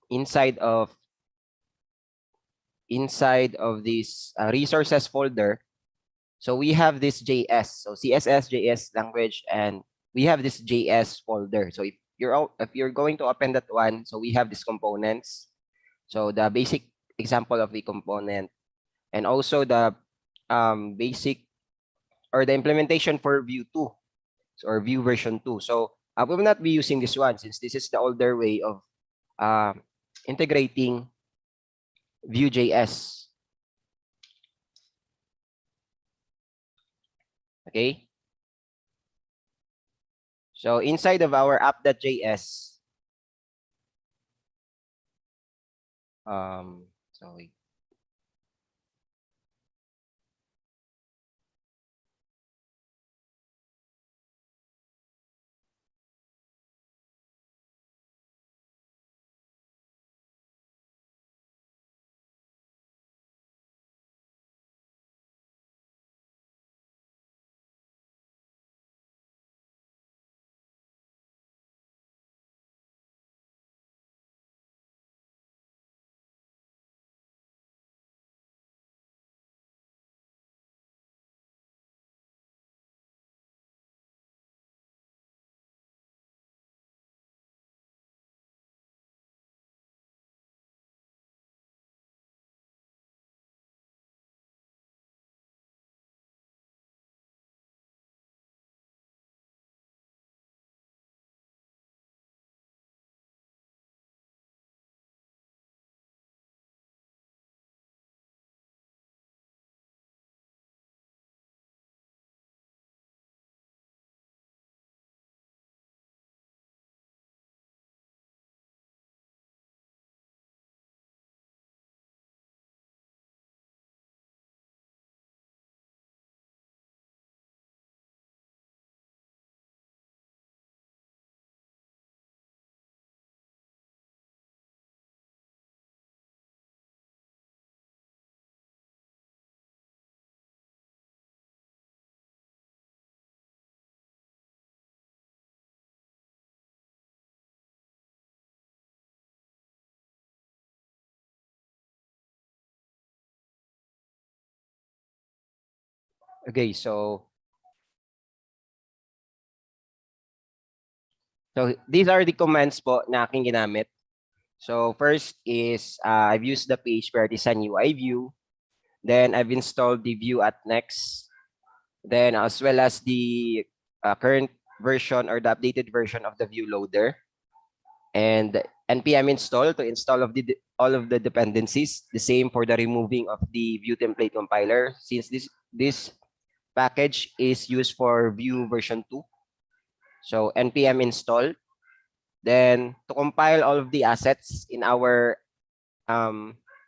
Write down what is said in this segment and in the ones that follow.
inside of this resources folder, so we have this JS, so CSS, JS language, and we have this JS folder. So if you're going to open that one, so we have these components. So the basic example of the component, and also the basic or the implementation for Vue 2 or Vue version 2. So we will not be using this one since this is the older way of integrating Vue.js. Okay. So inside of our app.js, sorry. Okay, so these are the commands po na aking ginamit. So first is I've used the PHP Artisan UI view. Then I've installed the Vue at Next. Then as well as the current version or the updated version of the Vue loader. And npm install to install all of the dependencies. The same for the removing of the Vue template compiler, since this package is used for Vue version 2. So npm install. Then to compile all of the assets in our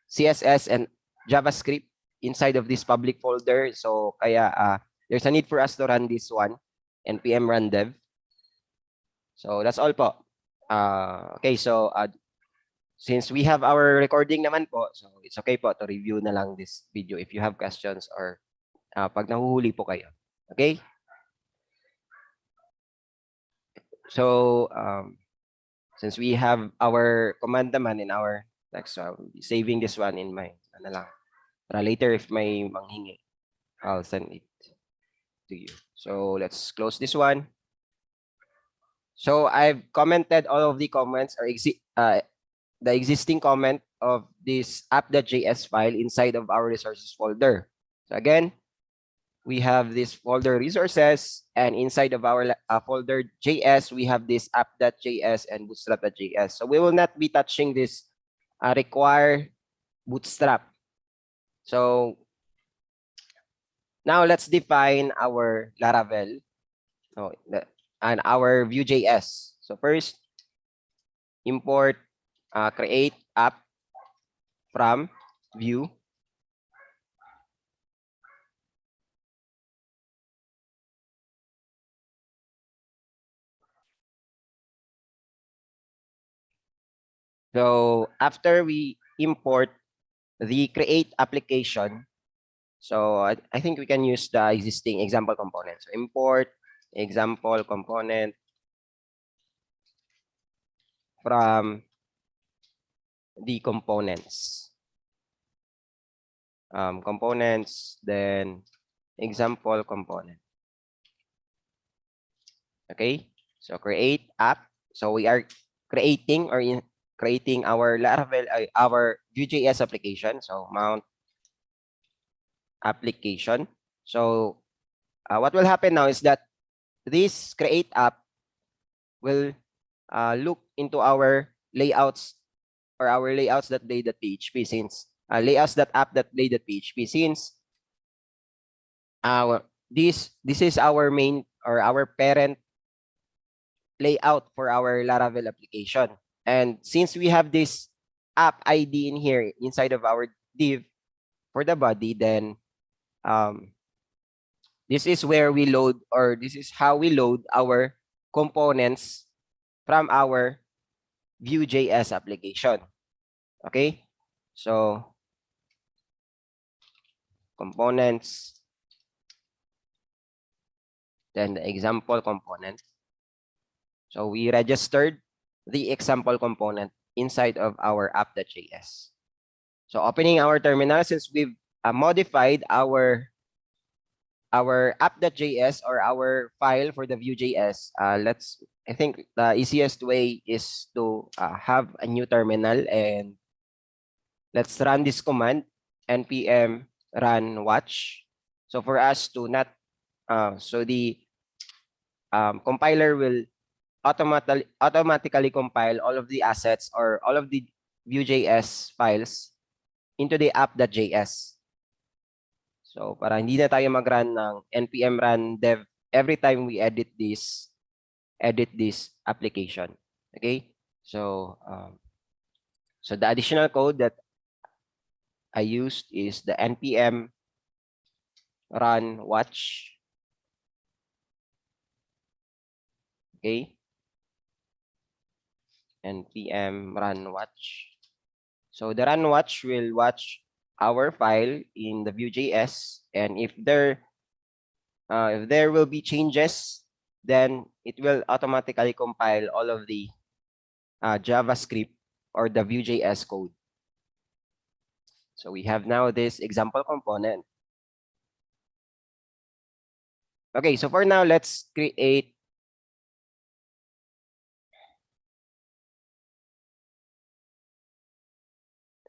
CSS and JavaScript inside of this public folder. So kaya there's a need for us to run this one, npm run dev. So that's all po. Okay, so since we have our recording naman po, so it's okay po to review na lang this video if you have questions or pag nahuhuli po kayo. Okay? So since we have our command naman in our text, so I'll be saving this one in my ano lang. Para later if may manghingi, I'll send it to you. So let's close this one. So I've commented all of the comments or the existing comment of this app.js file inside of our resources folder. So again, we have this folder resources, and inside of our folder JS, we have this app.js and bootstrap.js. So we will not be touching this require bootstrap. So now let's define our Laravel and our Vue.js. So first, import create app from Vue. So after we import the create application, so I think we can use the existing example component. So import example component from the components. Components, then example component. Okay, so create app. So we are creating creating our Laravel, our Vue.js application. So mount application. So what will happen now is that this create app will look into our layouts or our layouts.play.php since layouts.app.play.php since this is our main or our parent layout for our Laravel application. And since we have this app ID in here inside of our div for the body, then this is where we load, or this is how we load our components from our Vue.js application. Okay, so components, then the example component. So we registered the example component inside of our app.js. So opening our terminal, since we've modified our app.js or our file for the Vue.js, I think the easiest way is to have a new terminal, and let's run this command, npm run watch. So for us to not, so the compiler will automatically compile all of the assets or all of the Vue.js files into the app.js. So para hindi na tayo mag-run ng npm run dev every time we edit this application. Okay? So so the additional code that I used is the npm run watch. Okay? npm run watch. So the run watch will watch our file in the Vue.js, and if there will be changes, then it will automatically compile all of the JavaScript or the Vue.js code. So we have now this example component. Okay, so for now, let's create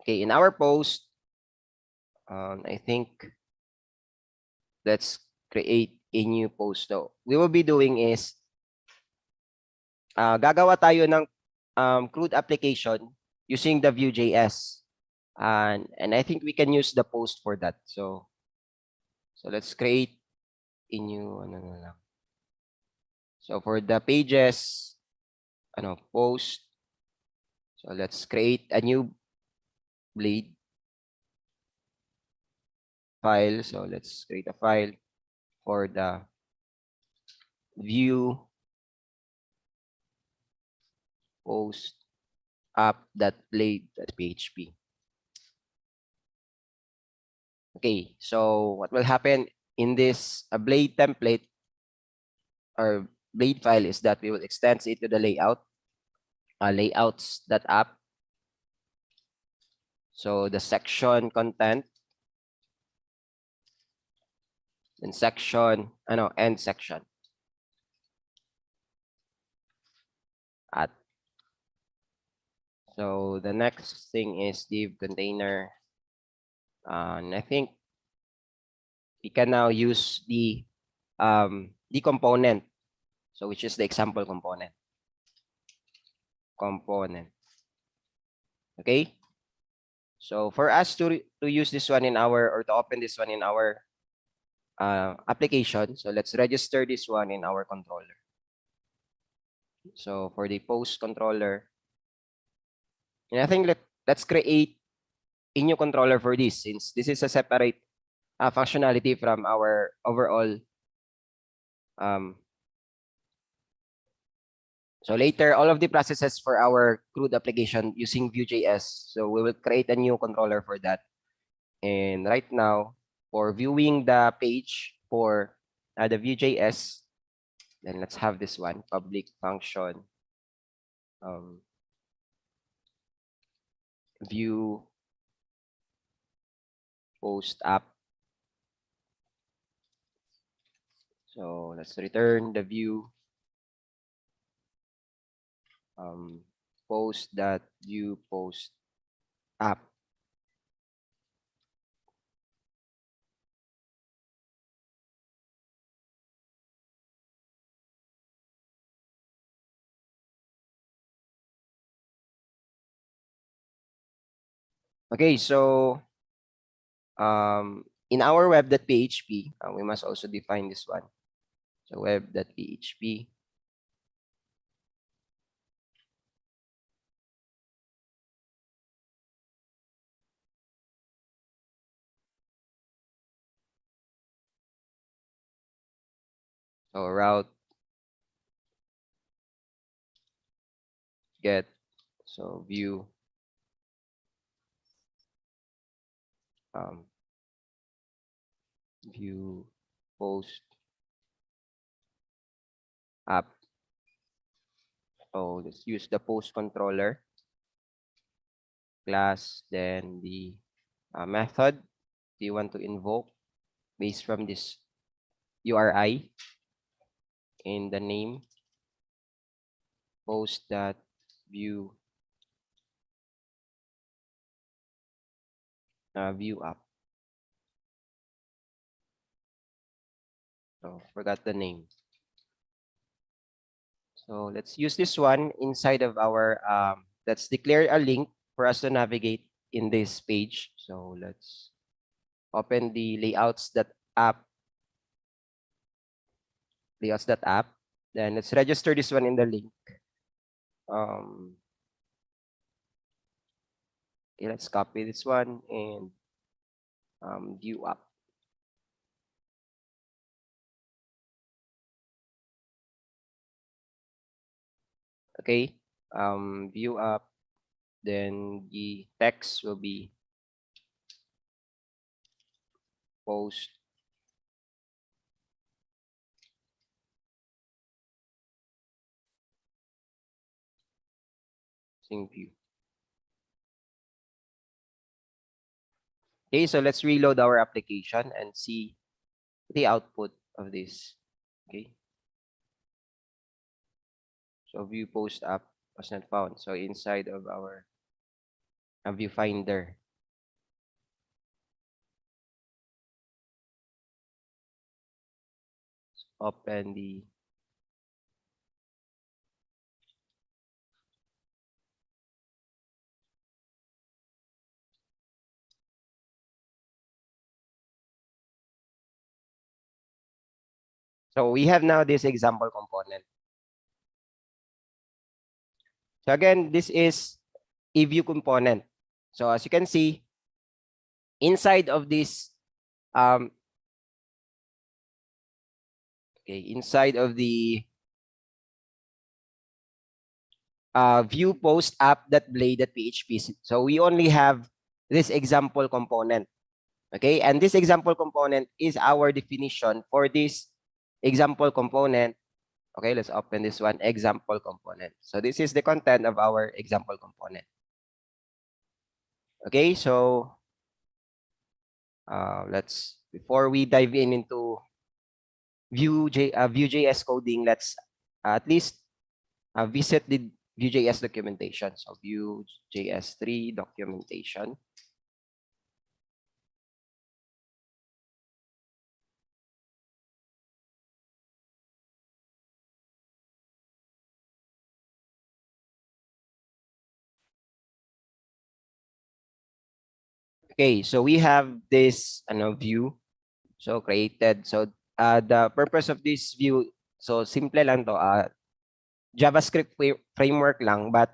in our post, I think let's create a new post. So we will be doing is gagawa tayo ng CRUD application using the Vue.js. And I think we can use the post for that. So let's create a new So for the pages, post. So let's create a new blade file. So let's create a file for the Vue post app.blade.php. Okay, so what will happen in this blade template or blade file is that we will extend it to the layout, layouts.app. So the section content, and section, end section. So the next thing is div container. And I think we can now use the component, so which is the example component. Okay. So for us to use this one in our, or to open this one in our application, so let's register this one in our controller. So for the post controller, and I think let's create a new controller for this, since this is a separate functionality from our overall. So later, all of the processes for our CRUD application using Vue.js. So we will create a new controller for that. And right now, for viewing the page for the Vue.js, then let's have this one, public function. Vue post app. So let's return the Vue post.vue post app. Okay, so in our web.php, we must also define this one. So web.php. So route get, so view view post app. So let's use the post controller class, then the method you want to invoke based from this URI in the name post.view view app. So forgot the name. So let's use this one inside of our let's declare a link for us to navigate in this page. So let's open the layouts.app. Then let's register this one in the link. Okay, let's copy this one and view app. Okay, view app. Then the text will be post view. Okay, so let's reload our application and see the output of this. Okay, so view post app was not found. So inside of our viewfinder, open the so we have now this example component. So again, this is a view component. So as you can see, inside of this inside of the view post app.blade.php. So we only have this example component. Okay, and this example component is our definition for this example component. Okay, let's open this one, example component. So this is the content of our example component. Okay, so let's, before we dive into Vue.js coding, let's at least visit the Vue.js documentation. So Vue.js 3 documentation. Okay, so we have this view so created. So the purpose of this view, so simple lang to, JavaScript framework lang, but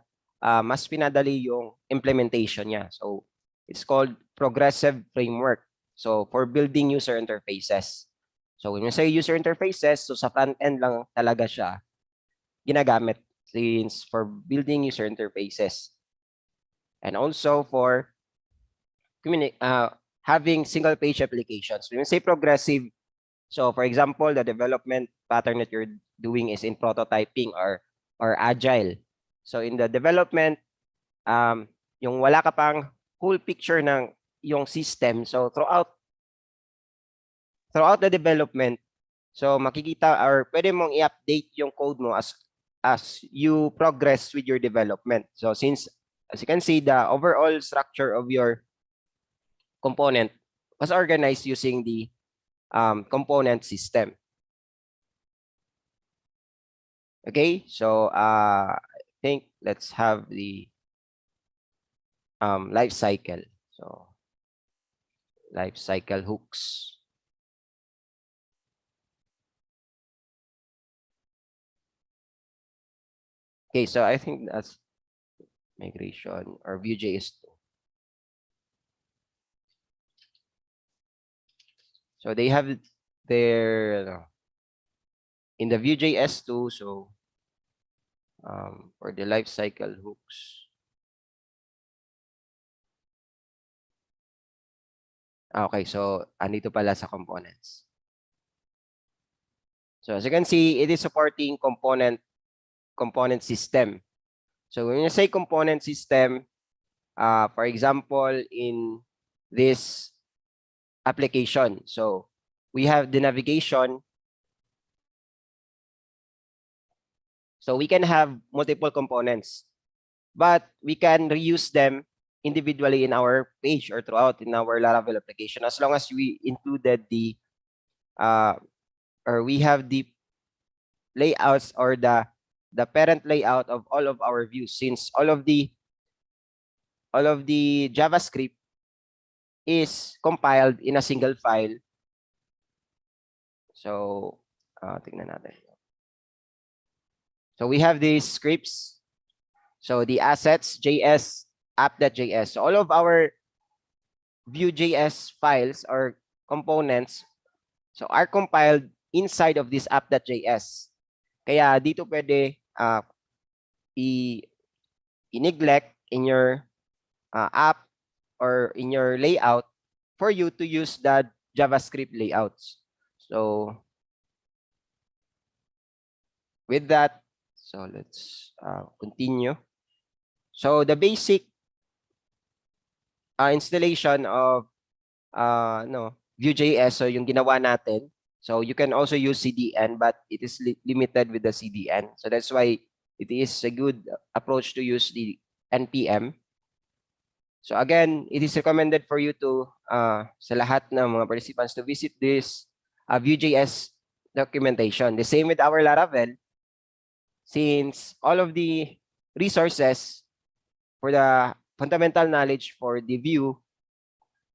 mas pinadali yung implementation niya. So it's called progressive framework. So for building user interfaces. So when we say user interfaces, so sa front end lang talaga siya ginagamit, since for building user interfaces. And also for having single page applications. When we say progressive, so for example, the development pattern that you're doing is in prototyping or agile. So in the development, yung wala ka pang whole picture ng yung system. So throughout the development, so makikita or pwede mong i-update yung code mo as you progress with your development. So since as you can see, the overall structure of your component was organized using the component system. Okay, so I think let's have the life cycle. So life cycle hooks. Okay, so I think that's migration or Vue.js 2. So they have their in the Vue.js 2. So for the life cycle hooks. Okay, so andito pala sa components. So as you can see, it is supporting component system. So when you say component system, for example, in this application, so we have the navigation. So we can have multiple components, but we can reuse them individually in our page or throughout in our Laravel application as long as we included the or we have the layouts or the parent layout of all of our views, since all of the JavaScript is compiled in a single file. So tingnan natin. So we have these scripts. So the assets, JS, app.js. So all of our Vue.js files or components so are compiled inside of this app.js. Kaya dito pwede i-neglect in your app or in your layout for you to use the JavaScript layouts. So with that, so let's continue. So the basic installation of Vue.js, so yung ginawa natin. So you can also use CDN, but it is limited with the CDN. So that's why it is a good approach to use the NPM. So again, it is recommended for you to sa lahat ng mga participants to visit this Vue.js documentation. The same with our Laravel, since all of the resources for the fundamental knowledge for the Vue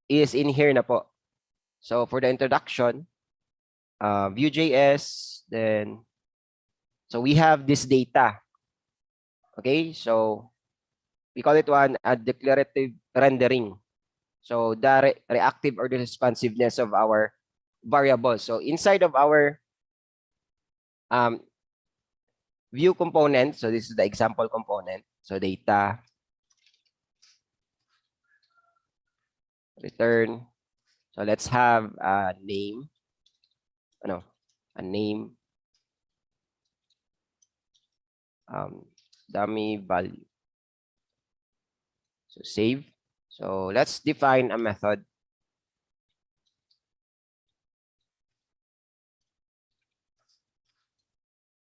is in here na po. So for the introduction, Vue.js, then so we have this data. Okay, so we call it a declarative rendering. So the reactive or the responsiveness of our variables. So inside of our Vue component, so this is the example component. So data, return. So let's have a name. A name. Dummy value. So save. So let's define a method.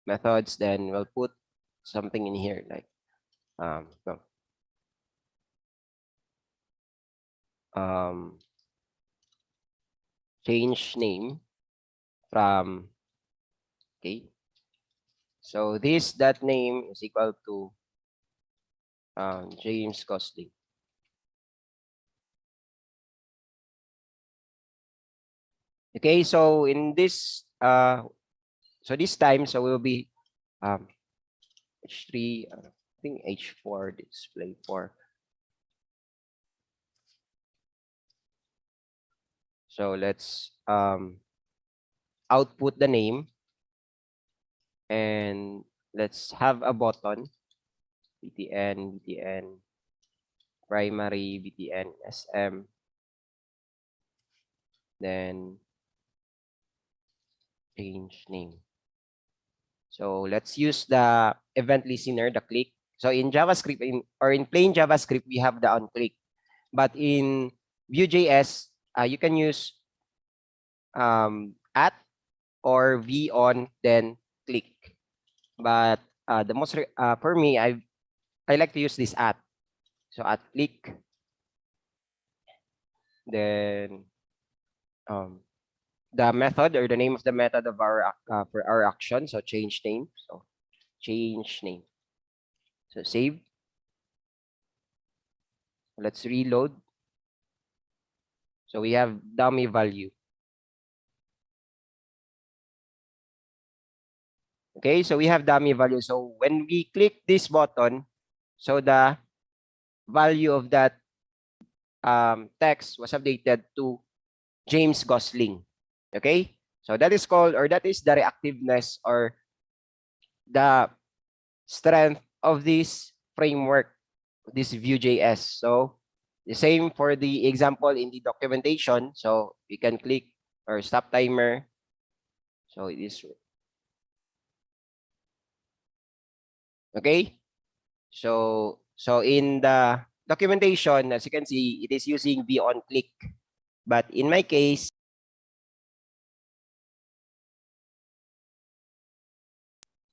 Methods, then we'll put something in here like change name from, okay, so this that name is equal to James Costing. Okay, so in this so this time, so we'll be H3, I think H4 display 4. So let's output the name, and let's have a button, btn primary, btn sm, then change name. So let's use the event listener, the click. So in JavaScript, in plain JavaScript, we have the onClick. But in Vue.js, you can use at or v on then click. But for me, I like to use this at. So at click, then the method or the name of the method of our for our action. So change name. So change name. So save. Let's reload. So we have dummy value. Okay, so we have dummy value. So when we click this button, so the value of that text was updated to James Gosling. Okay, so that is called, or that is the reactiveness or the strength of this framework, this Vue.js. So the same for the example in the documentation. So we can click or stop timer. So it is okay. So in the documentation, as you can see, it is using v on click. But in my case,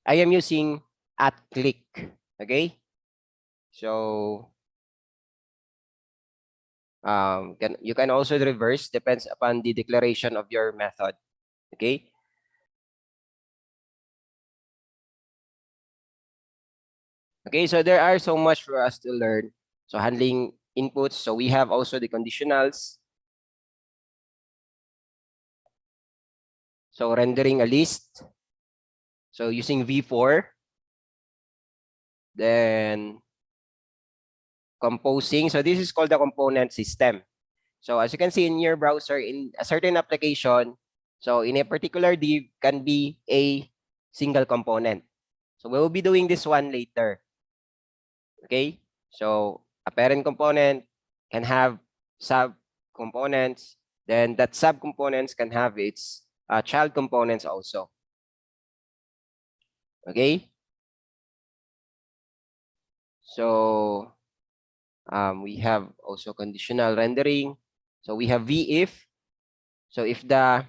I am using at click. Okay. So you can also reverse, depends upon the declaration of your method. Okay. Okay, so there are so much for us to learn. So handling inputs. So we have also the conditionals. So rendering a list. So using V4. Then composing. So this is called the component system. So as you can see in your browser, in a certain application, so in a particular div can be a single component. So we will be doing this one later. Okay, so a parent component can have sub components, then that sub components can have its child components also. Okay, so we have also conditional rendering. So we have v-if. So if the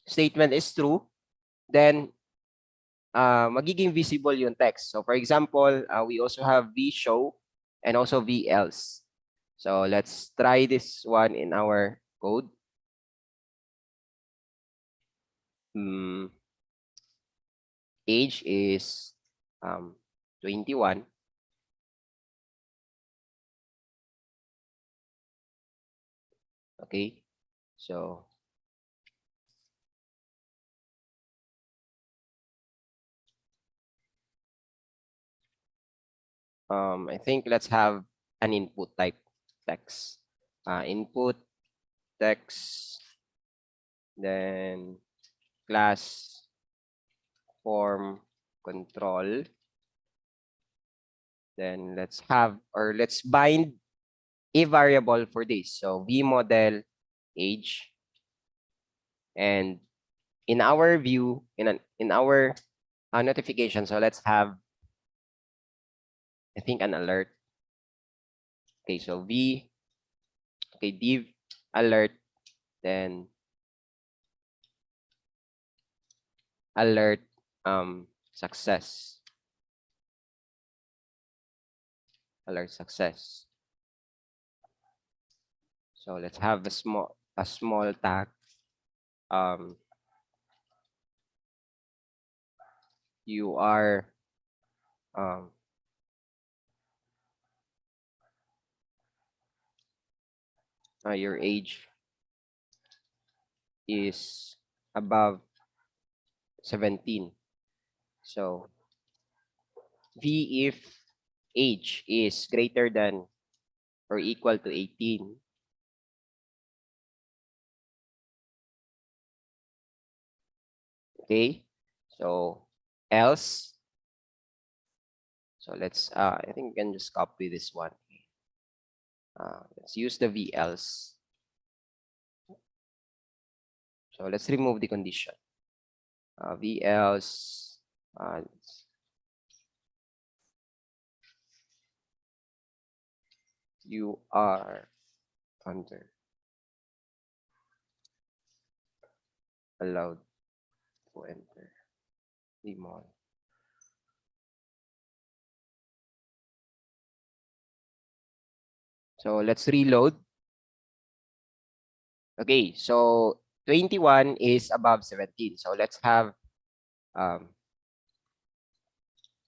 statement is true, then magiging visible yung text. So for example, we also have v-show and also v-else. So let's try this one in our code. Age is 21. Okay, so I think let's have an input type text. Input text, then class form control. Then let's have, or let's bind a variable for this. So v model age, and in our view, in our notification, so let's have, I think, an alert. Okay, so div alert, then alert success. Alert success. So let's have a small tag. You are your age is above 17. So v if age is greater than or equal to 18. Okay, so else. So let's I think we can just copy this one. Let's use the v else. So let's remove the condition. V else you are under allowed to enter the mall. So let's reload. Okay, so 21 is above 17. So let's have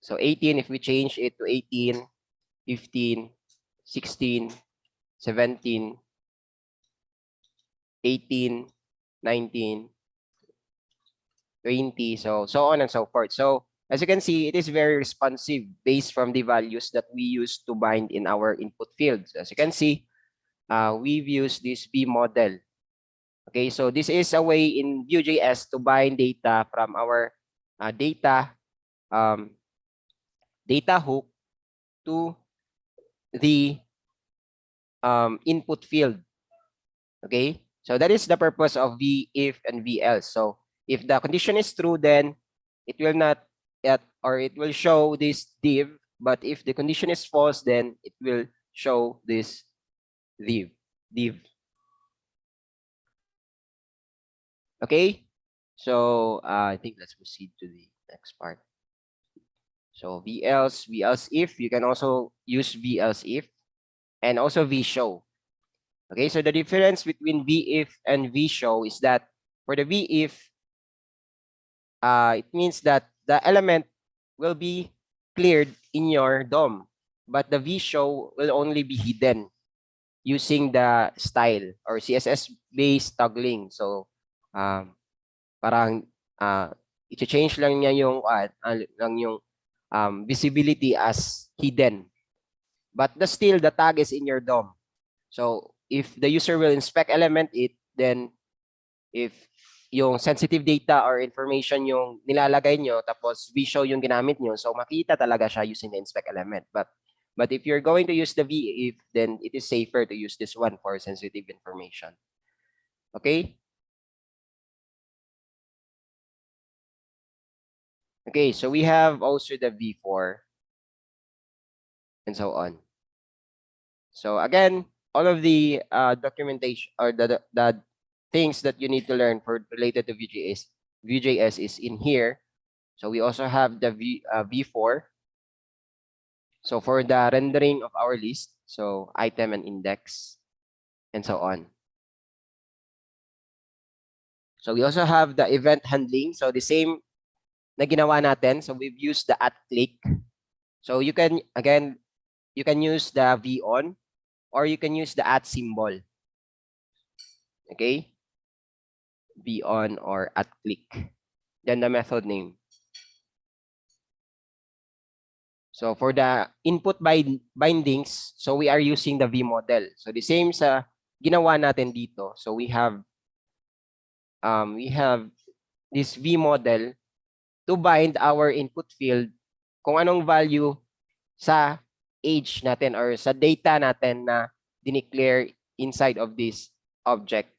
so 18, if we change it to 18, 15, 16, 17, 18, 19, 20, so on and so forth. So as you can see, it is very responsive based from the values that we use to bind in our input fields. As you can see, we've used this V model. Okay, so this is a way in Vue.js to bind data from our um, data hook to the input field. Okay, so that is the purpose of V if and V else. So if the condition is true, then it will not or it will show this div. But if the condition is false, then it will show this div. Okay, so I think let's proceed to the next part. So V else if, you can also use V else if and also V show. Okay, so the difference between V if and V show is that for the V if, it means that the element will be cleared in your DOM, but the V show will only be hidden using the style or CSS based toggling. So parang i-change lang niya yung visibility as hidden, but still the tag is in your DOM. So if the user will inspect element it, then if yung sensitive data or information yung nilalagay nyo, tapos visual yung ginamit nyo, so makita talaga siya using the inspect element. But if you're going to use the V if, then it is safer to use this one for sensitive information. Okay? Okay, so we have also the V4 and so on. So again, all of the documentation or the things that you need to learn for related to Vue.js is in here. So we also have the V4. So for the rendering of our list, so item and index and so on. So we also have the event handling. So the same na ginawa natin. So we've used the @click. So you can, again, you can use the @on or you can use the @symbol. Okay? @on or @click. Then the method name. So for the input bindings, so we are using the V model. So the same sa ginawa natin dito. So we have this V model to bind our input field kung anong value sa age natin or sa data natin na dineclare inside of this object.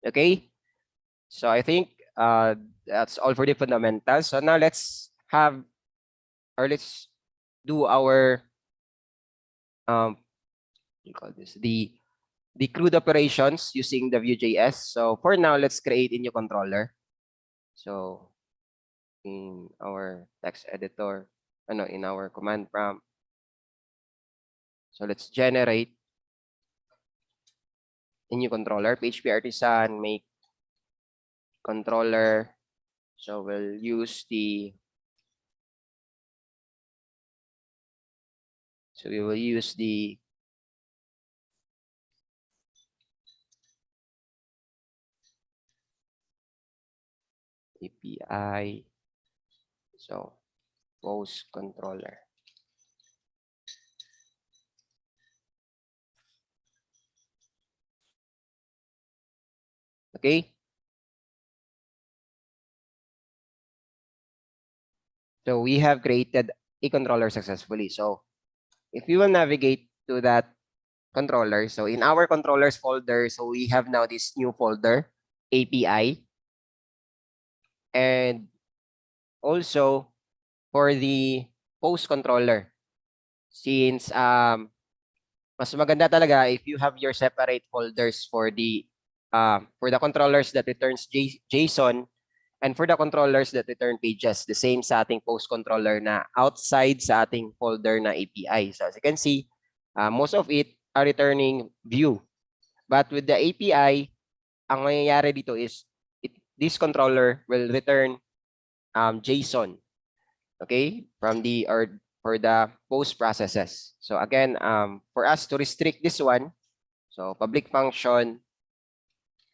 Okay? So I think that's all for the fundamentals. So now let's do our we call this the CRUD operations using the Vue.js. So for now, let's create a new controller. So in our text editor, in our command prompt. So let's generate a new controller. PHP artisan make controller. So we'll use we will use the API. So post controller. Okay. So we have created a controller successfully. So if you will navigate to that controller, so in our controllers folder, so we have now this new folder, API. And also for the post controller. Since mas maganda talaga if you have your separate folders for the controllers that returns JSON and for the controllers that return pages, the same sa ating post controller na outside sa ating folder na API. So as you can see, most of it are returning view. But with the API, ang mangyayari dito is this controller will return JSON. Okay, from the or for the post processes. So again, for us to restrict this one, so public function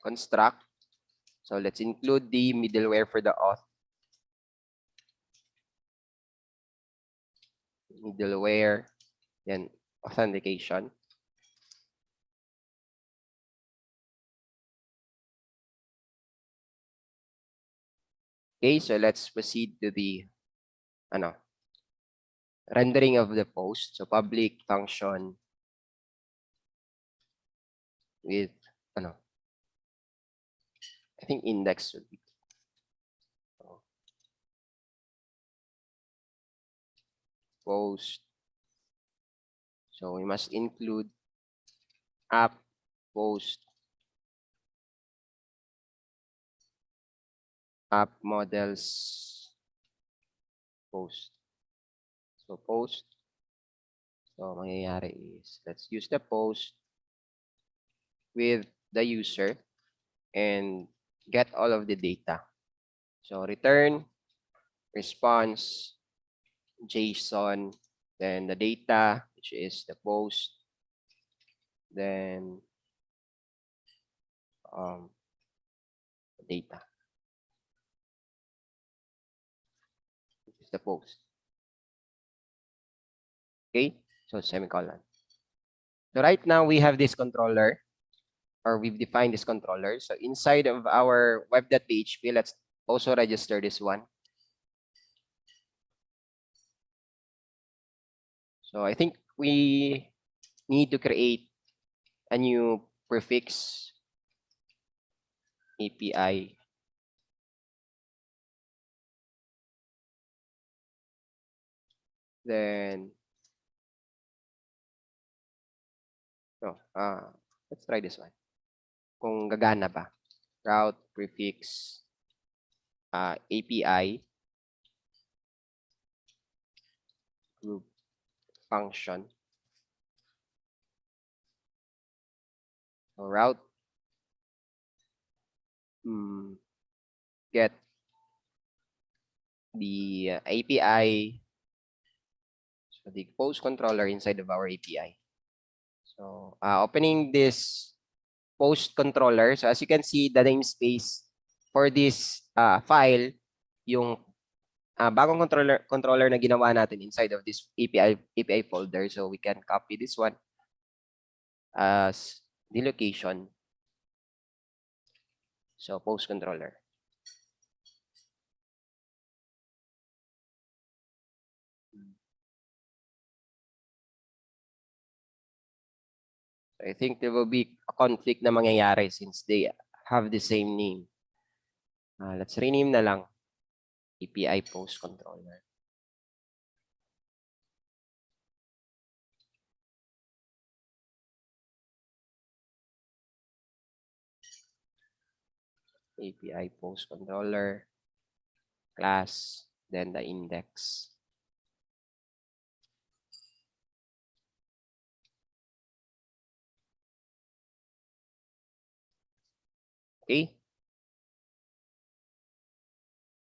construct. So let's include the middleware for the auth. Middleware, then authentication. Okay, so let's proceed to the rendering of the post. So public function with I think index would be post. So we must include app post app models post. So post. So mangyayari is let's use the post with the user and get all of the data. So return response JSON, then the data, which is the post, then data, which is the post. Okay, so semicolon. So right now we have this controller, or we've defined this controller. So inside of our web.php, let's also register this one. So I think we need to create a new prefix API. Then, let's try this one. Kung gagana ba. Route prefix API group function. So route get the API, so the post controller inside of our API. So opening this post controller. So as you can see, the namespace for this file, yung bagong controller na ginawa natin inside of this API folder. So we can copy this one as the location. So post controller. So I think there will be a conflict na mangyayari since they have the same name. Let's rename na lang API post controller. API post controller class, then the index. Okay.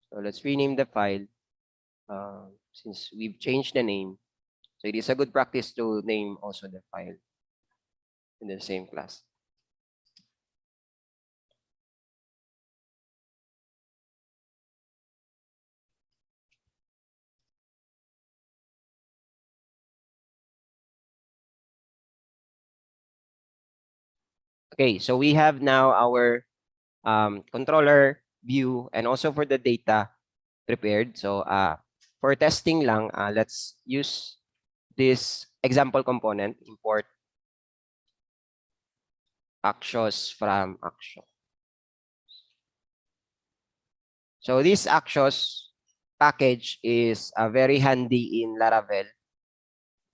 So let's rename the file since we've changed the name. So it is a good practice to name also the file in the same class. Okay, so we have now our controller view and also for the data prepared. So for testing lang, let's use this example component, import actions from action. So these actions package is very handy in Laravel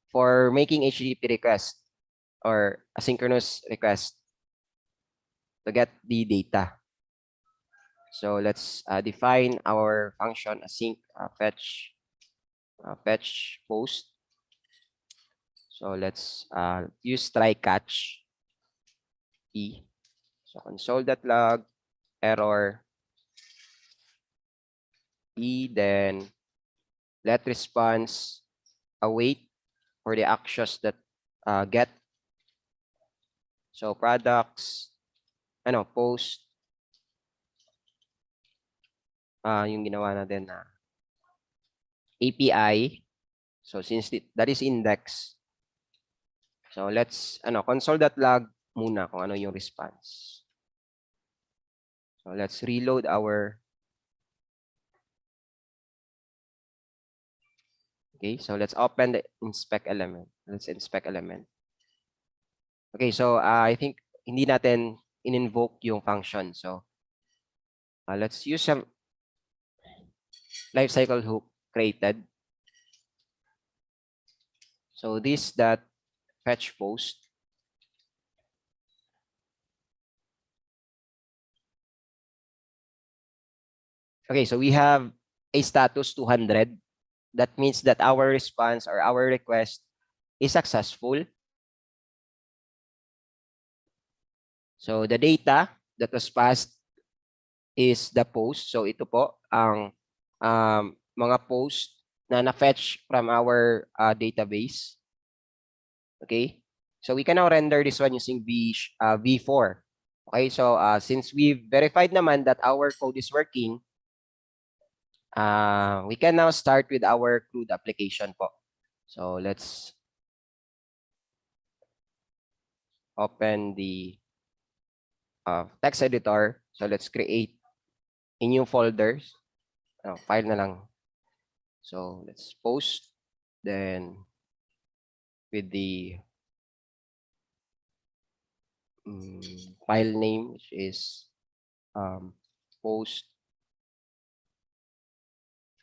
for making HTTP request or asynchronous request to get the data. So let's define our function async fetch post. So let's use try catch e. So console.log error e, then let response await for the actions that get. So products, post, yung ginawa natin na API. So since that is index, so let's console.log muna kung ano yung response. So let's reload our. Okay, so let's open the inspect element. Let's inspect element. Okay, so I think hindi natin in-invoke yung function. So let's use some lifecycle hook created. So this that fetch post. Okay, so we have a status 200. That means that our response or our request is successful. So the data that was passed is the post. So ito po ang mga post na na-fetch from our database. Okay? So we can now render this one using V4. Okay, so since we verified naman that our code is working, we can now start with our CRUD application po. So let's open the text editor. So let's create a new folder. File na lang. So let's post. Then with the file name, which is post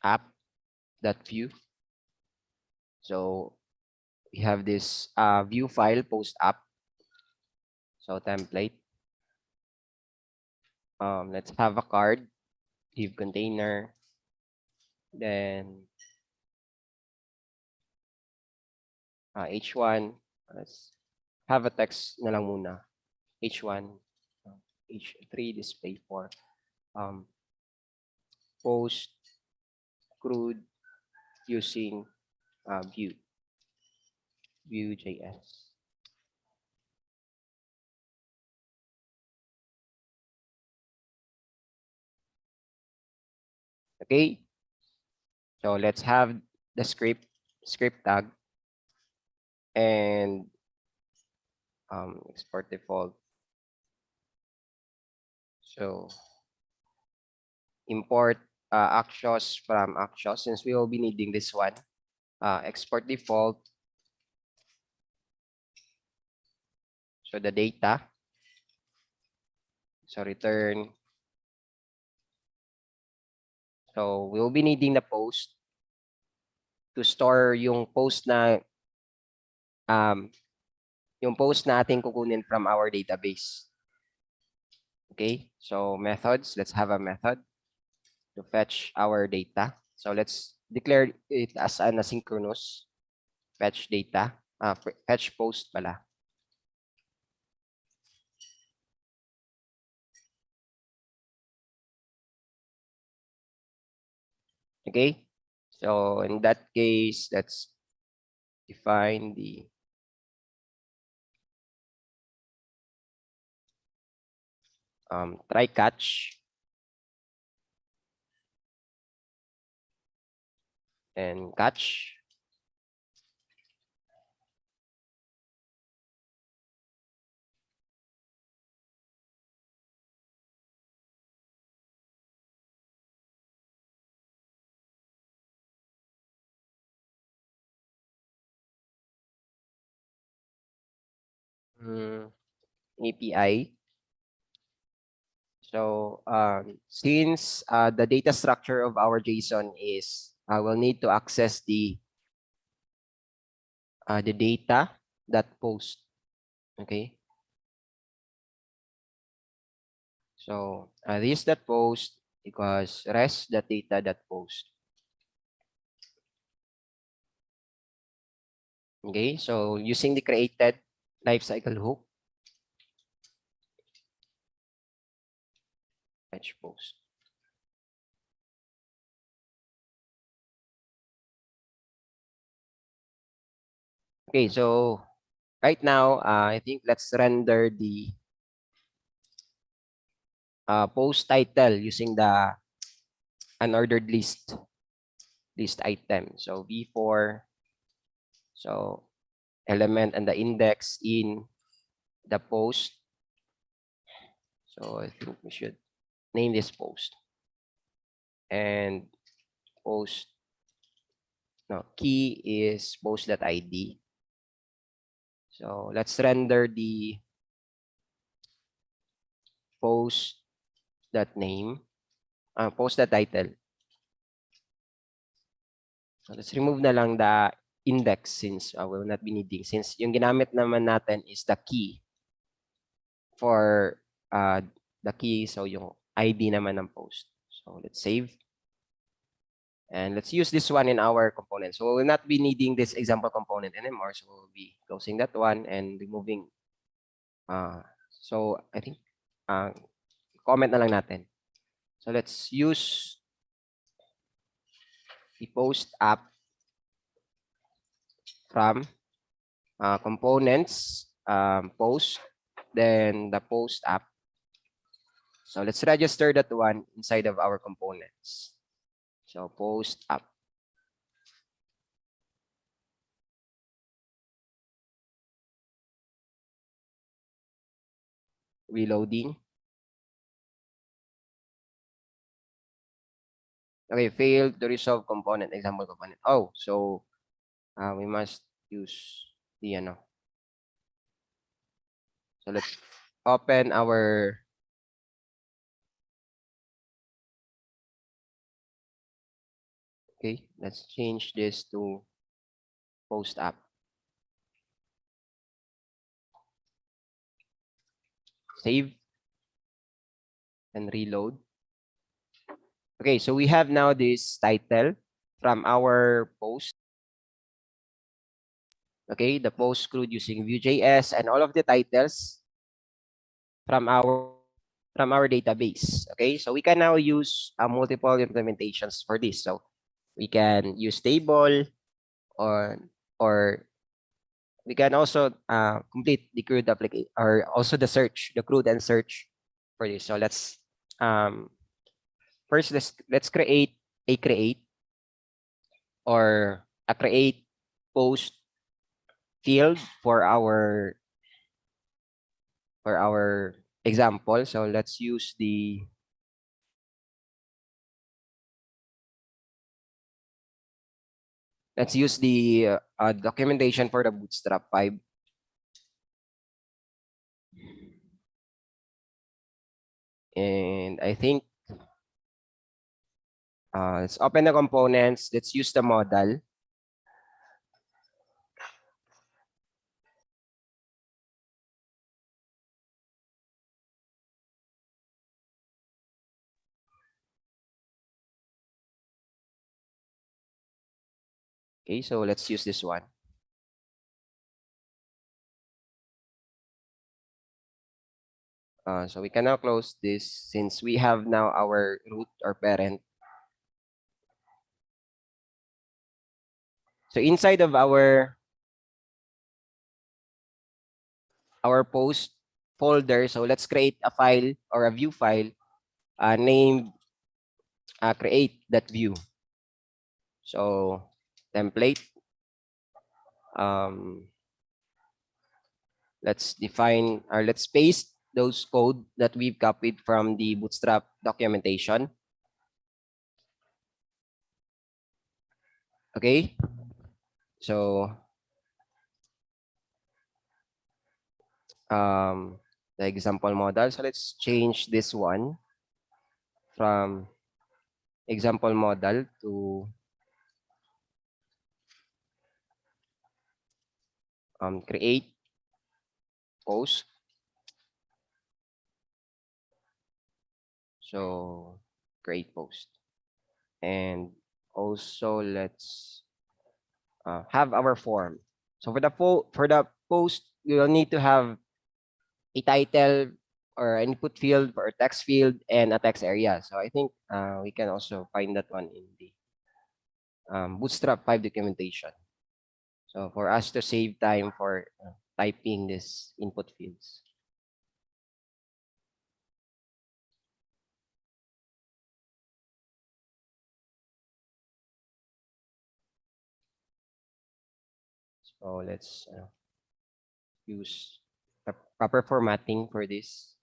app.vue. So we have this view file post app. So template. Let's have a card, div container, then h1. Let's have a text na lang muna. h1, h3 display for post CRUD using Vue.js. Okay, so let's have the script tag and export default. So import Axios from Axios, since we will be needing this one. Export default. So the data. So return. So we will be needing the post to store yung post na ating kukunin from our database. Okay, so methods. Let's have a method to fetch our data. So let's declare it as an asynchronous fetch data, fetch post pala. Okay, so in that case, let's define the try catch and catch. API. So since the data structure of our JSON is, we'll need to access the data that post. Okay. So this that post because rest that data that post. Okay. So using the created lifecycle hook, fetch post. Okay. So right now, I think let's render the post title using the unordered list item. So v4, so element and the index in the post. So I think we should name this post and post. No, key is post.id. So let's render the post.name, post.title. So let's remove na lang the index since we'll not be needing. Since yung ginamit naman natin is the key for the key. So yung ID naman ng post. So let's save. And let's use this one in our component. So we'll not be needing this example component anymore. So we'll be closing that one and removing. So I think comment na lang natin. So let's use the post app from components, post, then the post app. So let's register that one inside of our components. So post app. Reloading. Okay, failed to resolve component, example component. Oh, so we must use the ano. So let's open our okay, let's change this to post app. Save and reload. Okay, so we have now this title from our post. Okay, the post crewed using Vue.js and all of the titles from our database. Okay, so we can now use multiple implementations for this. So we can use table or or we can also complete the CRUD application or also the search, the CRUD and search for this. So let's first let's create a create or a create post field for our example. So let's use the documentation for the Bootstrap 5. And I think let's open the components. Let's use the model. Okay, so let's use this one. So we can now close this since we have now our root or parent. So inside of our post folder, so let's create a file or a view file named create.view. So template. Let's define or let's paste those code that we've copied from the Bootstrap documentation. Okay. So the example model. So let's change this one from example model to create post. So create post. And also let's have our form. So for the post, you will need to have a title or an input field or text field and a text area. So I think we can also find that one in the Bootstrap 5 documentation. So for us to save time for typing these input fields. So let's use the proper formatting for this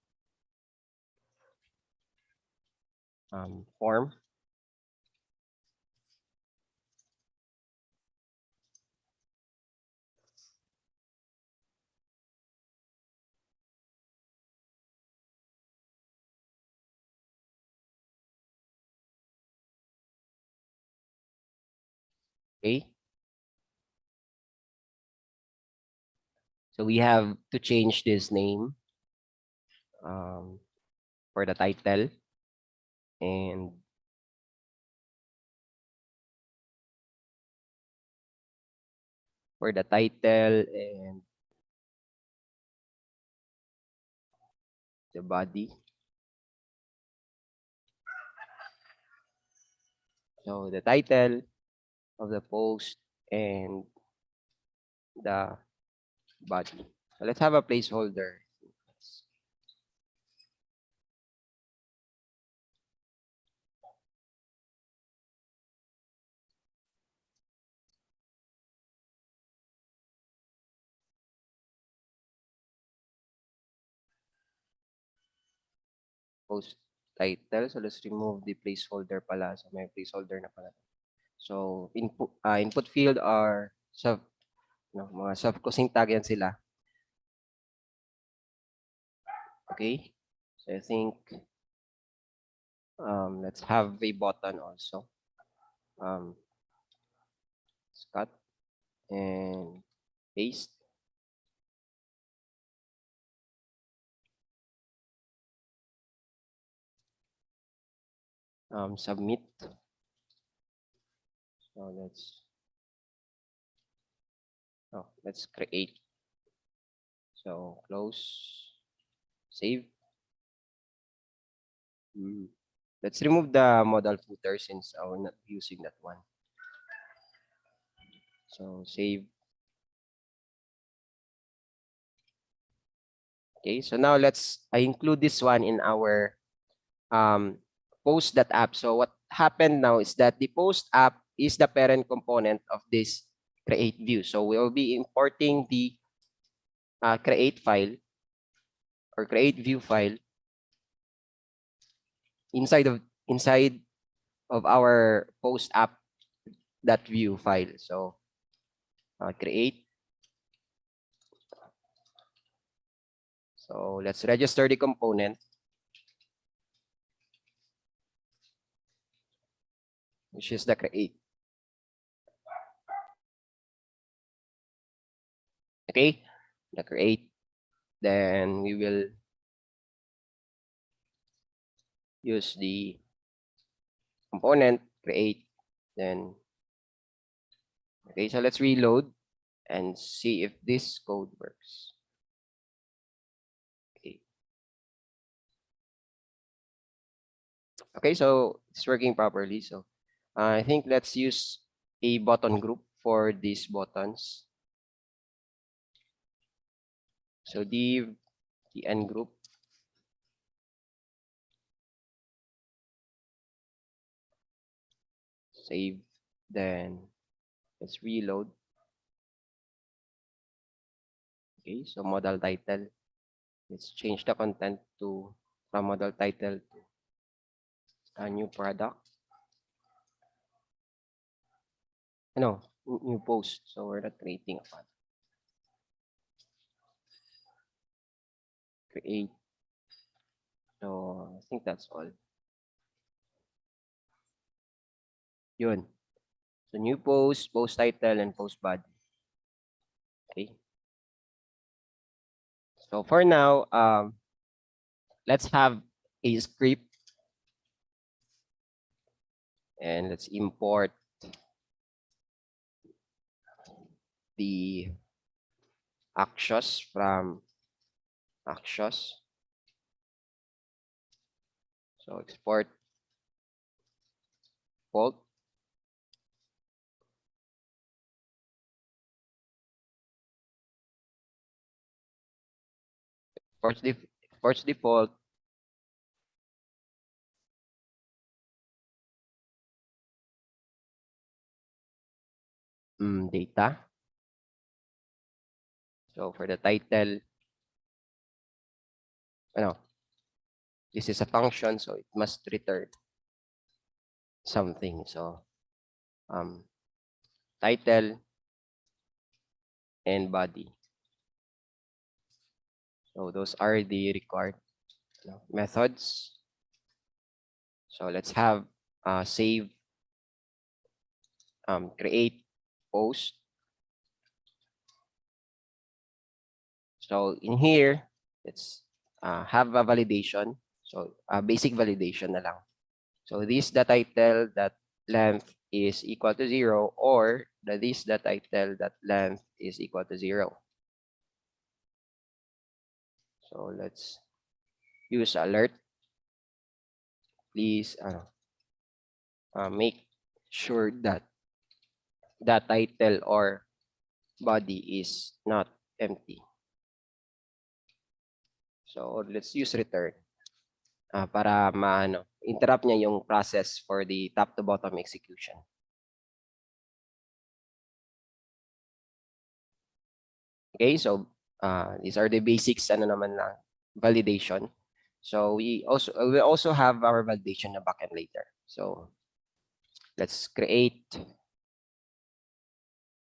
form. Okay. So we have to change this name um, for the title and and the body. So the title of the post and the body. So let's have a placeholder. Post title. So let's remove the placeholder pala. So may placeholder na pala. So input field are mga self-closing tag yan sila. Okay. So I think let's have a button also. Let's cut and paste. Submit. So let's create. So close, save. Let's remove the modal footer since we're not using that one. So save. Okay, so now I include this one in our post.app. So what happened now is that the post app is the parent component of this create view. So we will be importing the create file or create view file inside of our post app that view file. So create. So let's register the component, which is the create. Okay, the create. Then we will use the component create. Then okay, so let's reload and see if this code works. Okay. Okay, so it's working properly. So I think let's use a button group for these buttons. So div the end group. Save. Then let's reload. Okay, so model title. Let's change the content from model title to a new product. No, new post. So we're not creating a file. Create. So I think that's all. Yun. So new post, post title, and post body. Okay. So for now, let's have a script and let's import the actions from actions. So export default. Exports default. Data. So for the title, ano, this is a function, so it must return something. So title and body. So those are the required methods. So let's have save, create post. So in here, let's have a validation. So basic validation na lang. So this the title that length is equal to 0, or this the title that length is equal to 0. So let's use alert. Please make sure that the title or body is not empty. So let's use return para interrupt niya yung process for the top to bottom execution. Okay, so these are the basics naman lang validation. So we also have our validation na backend later. So let's create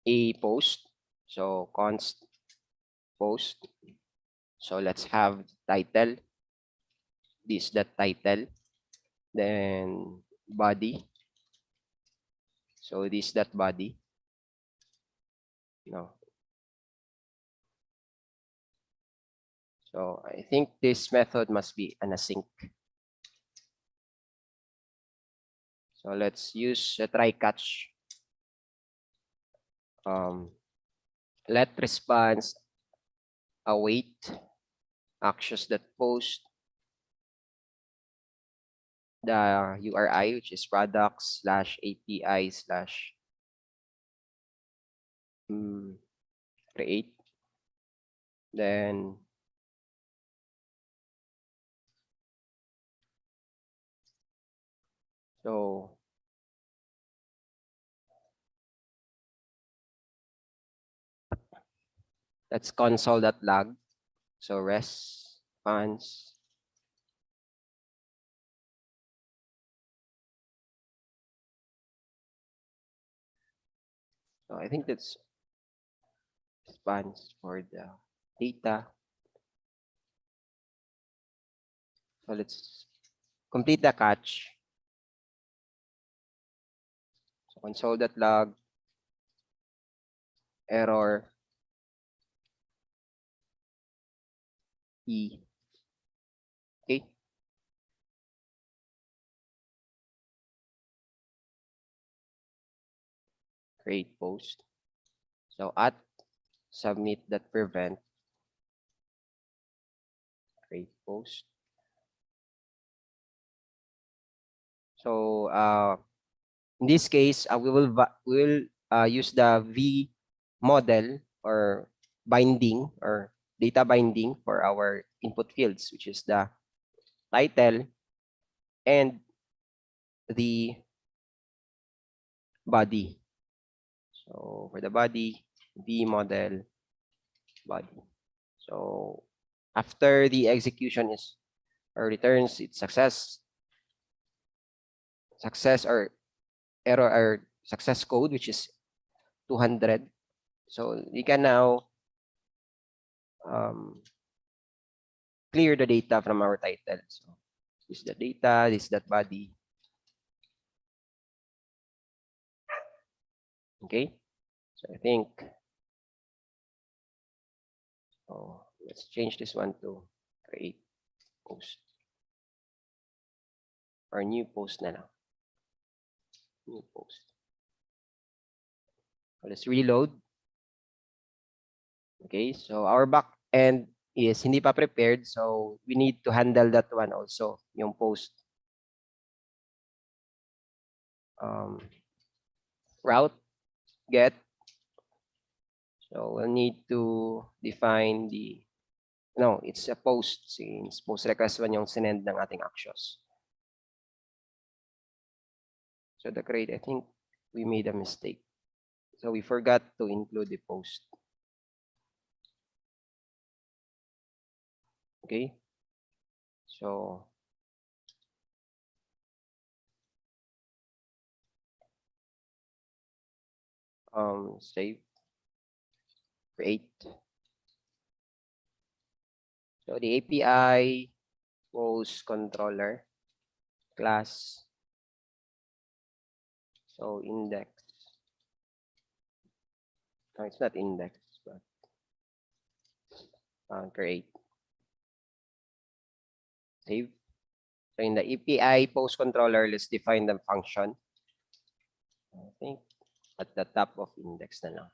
a post. So const post. So let's have title. This the title. Then body. So this that body. No. So I think this method must be an async. So let's use a try catch. Let response await actions that post the URI, which is products/API/create. Then so let's console.log. So response. So I think that's response for the data. So let's complete the catch. So console.log error e. Okay. Create post. So at submit that prevent create post. So in this case, we will use the V model or binding or data binding for our input fields, which is the title and the body. So for the body, V model body. So after the execution is or returns its success or error or success code, which is 200. So we can now clear the data from our title. So this is the data, this is that body. Okay, so I think, let's change this one to create post or new post na lang. New post. So let's reload. Okay, so our back end is hindi pa prepared, so we need to handle that one also, yung post route get. So we'll need to define the, no, it's a post since post request one yung sinend ng ating actions. So the create, I think we made a mistake. So we forgot to include the post. Okay. So save, create. So the API post controller class. So index. No, it's not index, but create. Save. So in the API post controller, let's define the function. I think at the top of index na lang.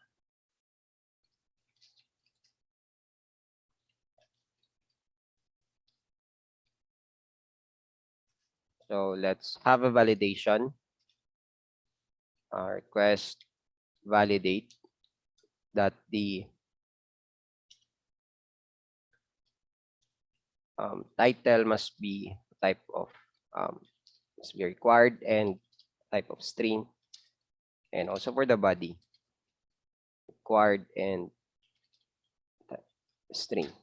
So let's have a validation. Request validate that the title must be type of must be required and type of string, and also for the body required and string.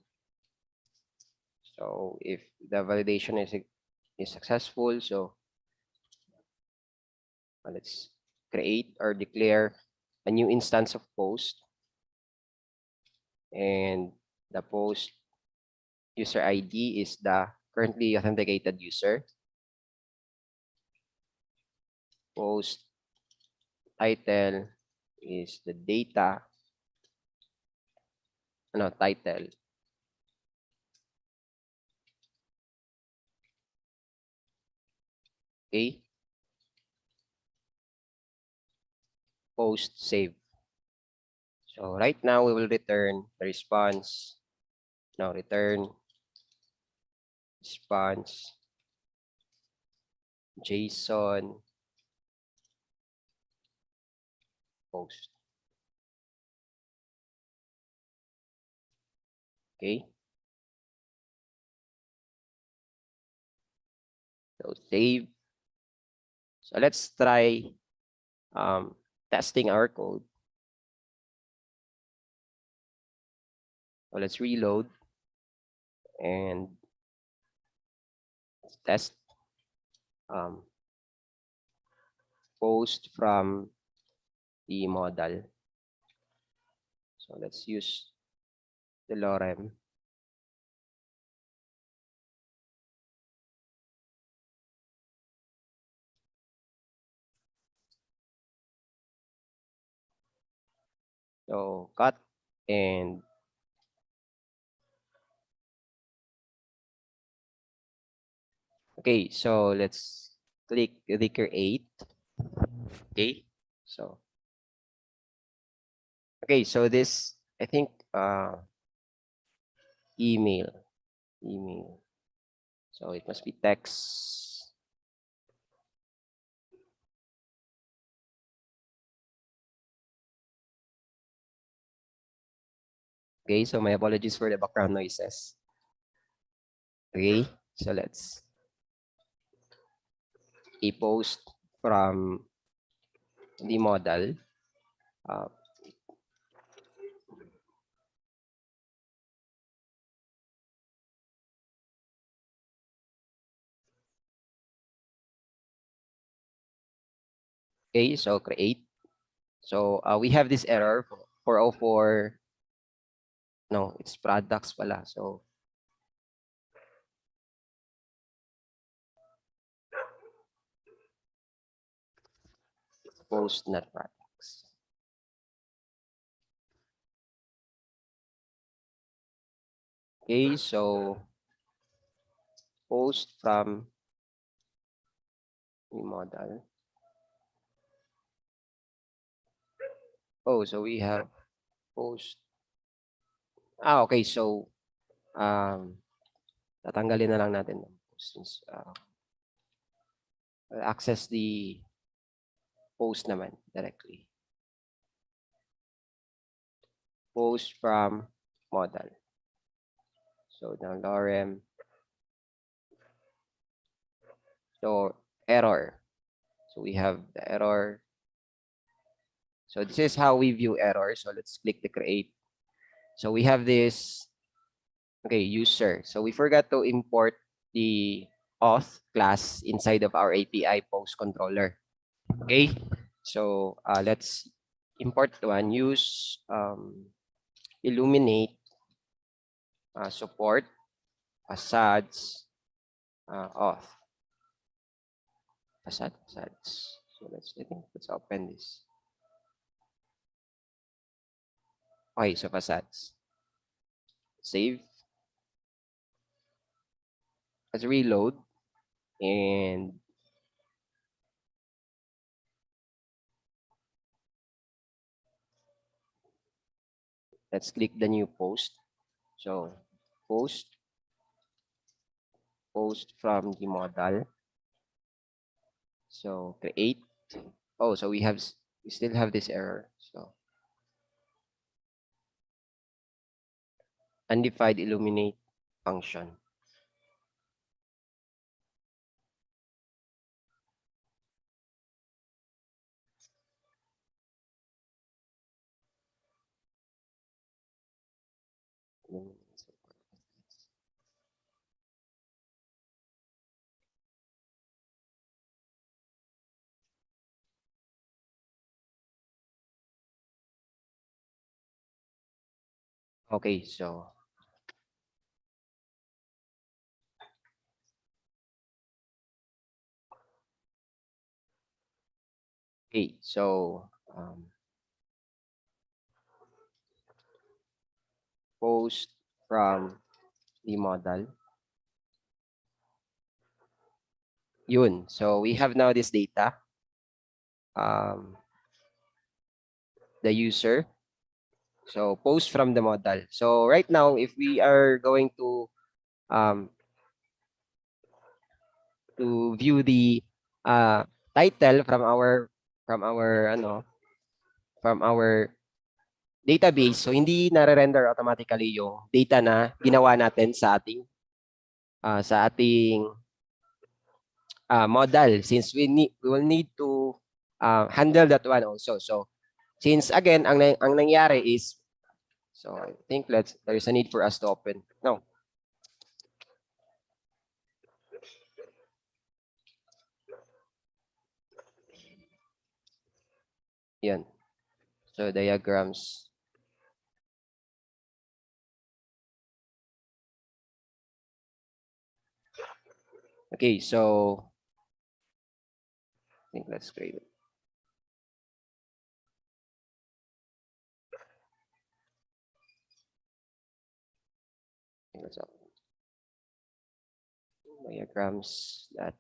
So if the validation is successful, so let's create or declare a new instance of post, and the post user ID is the currently authenticated user. Post title is the data, no, title. Okay. Post save. So right now we will return the response. Now return response JSON post. Okay. So save. So let's try testing our code. So let's reload and let's test post from the model. So let's use the lorem. So cut and okay, so let's click the create. Okay, so okay, so this I think email. So it must be text. Okay, so my apologies for the background noises. Okay, so let's a post from the model. Okay, so create. So we have this error 404. No, it's products pala. So post not products. Okay, so post from the model. Oh, so we have post. Okay, so tatanggalin na lang natin ng post since we'll access the post naman directly. Post from model. So now lorem. So error. So we have the error. So this is how we view error. So let's click the create. So we have this, okay, user. So we forgot to import the auth class inside of our API post controller. Okay, so let's import one. Use illuminate support facades auth facades. So let's open this. Okay, so facades. Save. Let's reload and let's click the new post. So post from the model. So create. Oh, so we still have this error. So undefined illuminate function. Okay, so post from the model. Yun. So we have now this data. The user. So post from the model. So right now, if we are going um, to view the title from our database, so hindi nare-render automatically yung data na ginawa natin sa ating model, since we will need to handle that one also. So since again ang nangyari is, so I think there's a need for us to open. No. Yan. So diagrams. Okay, so I think let's create it. Let's open diagrams that.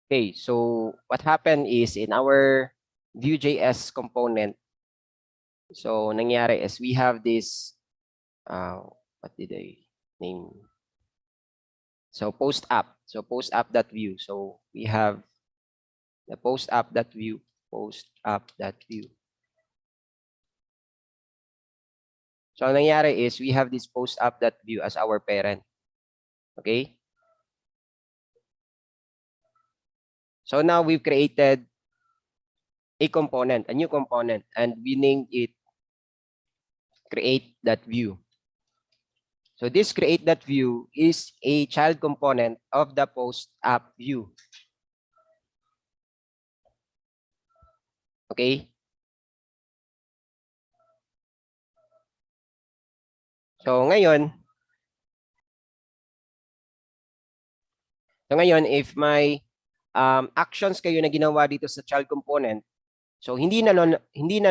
Okay, so what happened is in our Vue.js component, so nangyari is we have this, what did I name? So post app. So post app.view. So we have the post app.view, post app.view. So ang nangyari is we have this post app.view as our parent. Okay? So now we've created a component, a new component, and we named it create.view. So this create.view is a child component of the post app view. Okay? So ngayon if may actions kayo na ginawa dito sa child component, so hindi na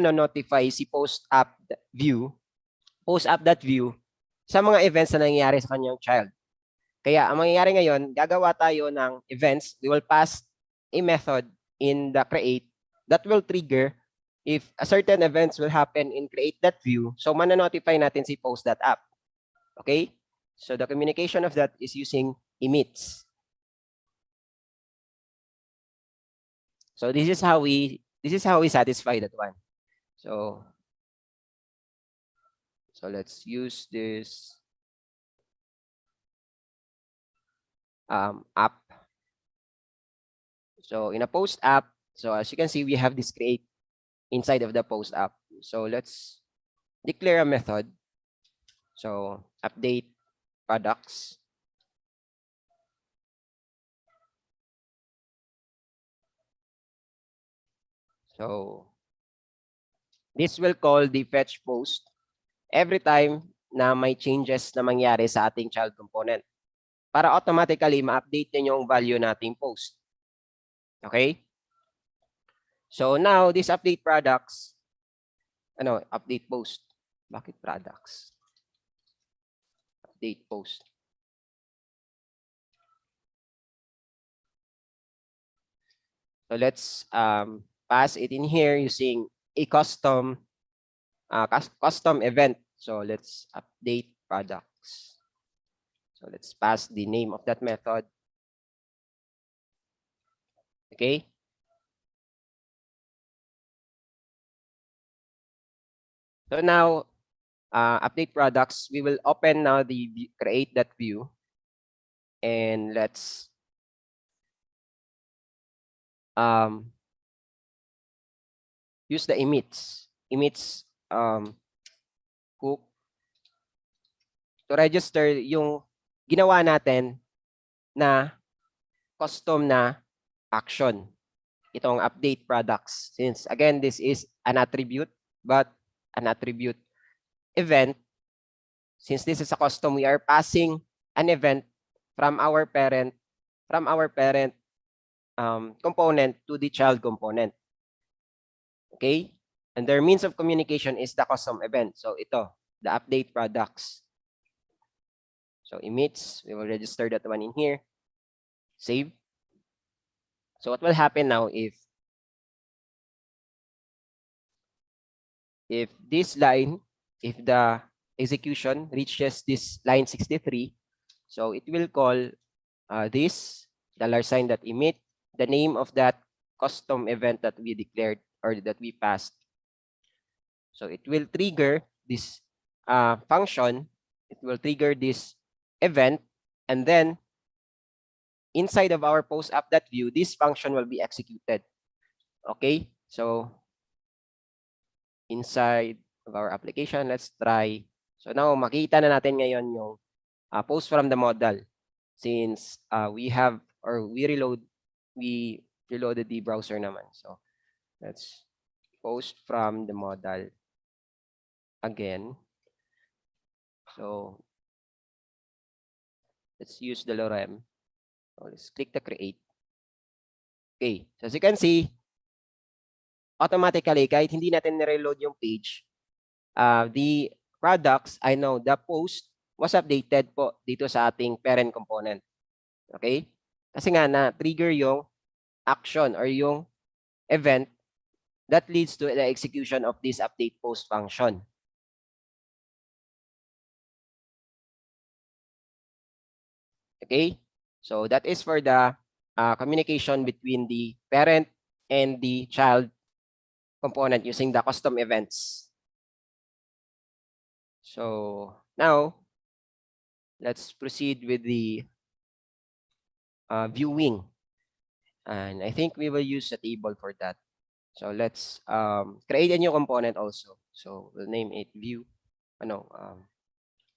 notify si post app.view sa mga events na nangyayari sa kanyang child. Kaya ang mangyayari ngayon, gagawa tayo ng events. We will pass a method in the create that will trigger if a certain events will happen in create.view. So mananotify natin si post.app. Okay? So the communication of that is using emits. So this is how we satisfy that one. So let's use this app. So in a post app, so as you can see, we have this create inside of the post app. So let's declare a method. So update products. So this will call the fetch post every time na may changes na mangyari sa ating child component para automatically ma-update niyo yung value nating post. Okay? So now this update products, update post. Bakit products? Update post. So let's pass it in here using a custom event. So let's update products. So let's pass the name of that method. Okay. So now, update products, we will open now the create.view and let's use the emits hook to register yung ginawa natin na custom na action. Itong update products. Since again, this is an attribute, but an attribute event. Since this is a custom, we are passing an event from our parent component to the child component. Okay? And their means of communication is the custom event. So ito, the update products. So emits, we will register that one in here. Save. So what will happen now if this line, if the execution reaches this line 63, so it will call this $sign.emit, the name of that custom event that we declared or that we passed. So it will trigger this function, it will trigger this event, and then inside of our post app.view, this function will be executed. Okay, so inside of our application, let's try. So now makita na natin ngayon yung post from the model, since we reloaded the browser naman. So let's post from the model again. So let's use the lorem. So let's click the create. Okay, so as you can see, automatically, kahit hindi natin nireload yung page, the products, the post was updated po dito sa ating parent component. Okay? Kasi nga na-trigger yung action or yung event that leads to the execution of this update post function. Okay? So that is for the communication between the parent and the child component using the custom events. So now, let's proceed with the viewing. And I think we will use a table for that. So let's create a new component also. So we'll name it view,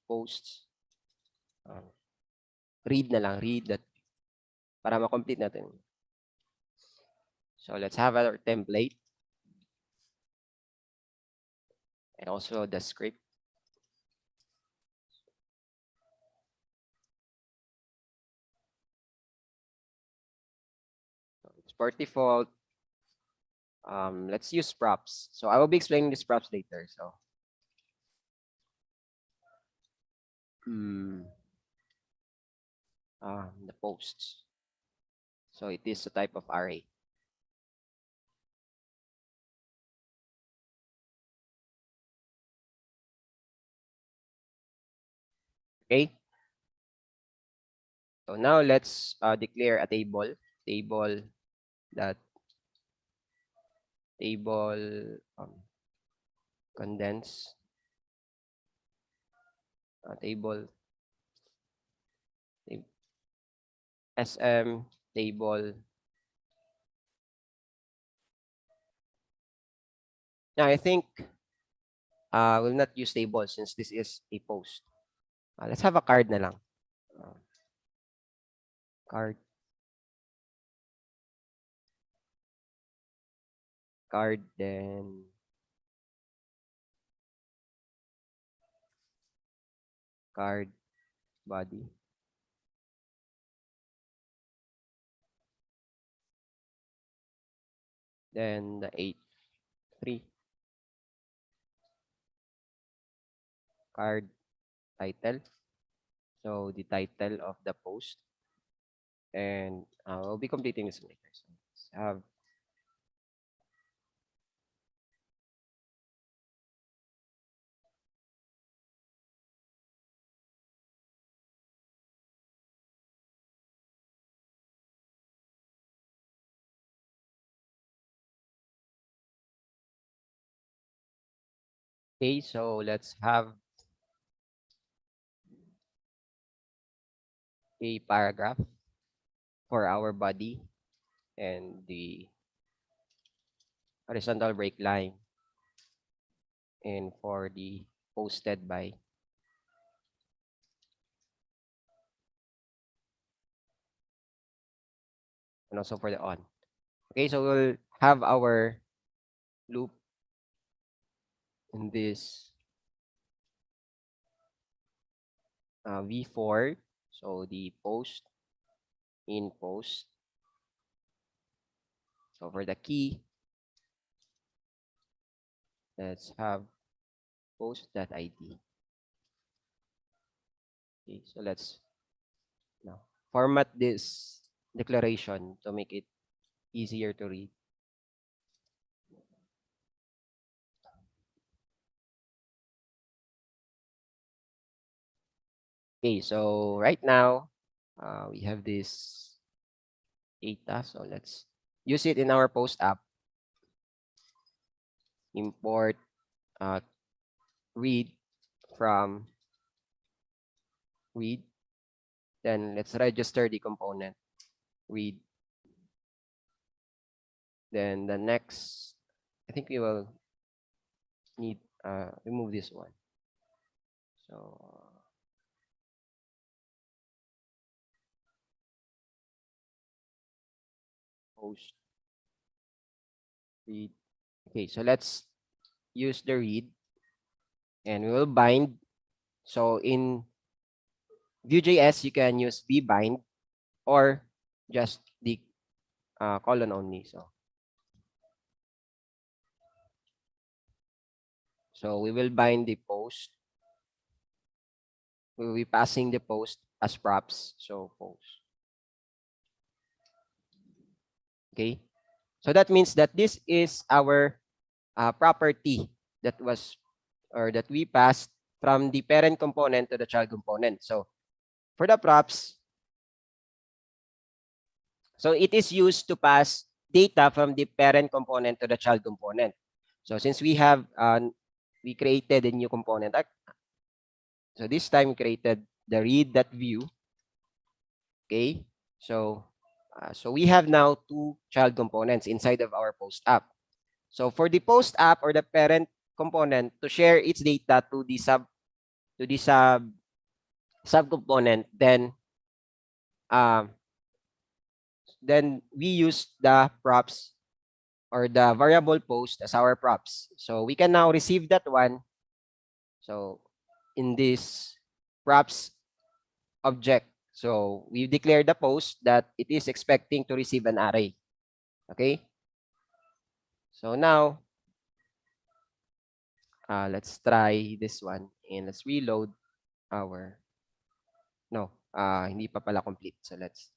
posts. Read na lang, read that para ma-complete natin. So let's have our template. And also the script. For default, let's use props. So I will be explaining this props later. So the posts. So it is a type of array. Okay. So now let's declare a table. Table that table condense table sm table. Now I think we'll not use table since this is a post. Let's have a card na lang. Card then card body. Then the 8.3 card title. So the title of the post, and we'll be completing this later. So let's have okay. So let's have a paragraph for our body and the horizontal break line, and for the posted by, and also for the on. Okay, so we'll have our loop in this v4. So the post in post. So for the key, let's have post.id. Okay, so let's now format this declaration to make it easier to read. Okay, so right now we have this data. So let's use it in our post app. Import read from read. Then let's register the component read. Then the next, I think we will need remove this one. So post read. Okay, so let's use the read, and we will bind. So in Vue.js, you can use vbind or just the colon only. So we will bind the post. We will be passing the post as props. So post. Okay. So that means that this is our property that was, or that we passed from the parent component to the child component. So for the props, so it is used to pass data from the parent component to the child component. So since we have we created a new component, so this time we created the read.view. Okay, so so we have now two child components inside of our post app. So for the post app or the parent component to share its data to the sub component, then we use the props or the variable post as our props. So we can now receive that one. So in this props object, so we declare the post that it is expecting to receive an array. Okay. So now, let's try this one and let's reload our, no, hindi pa pala complete. So let's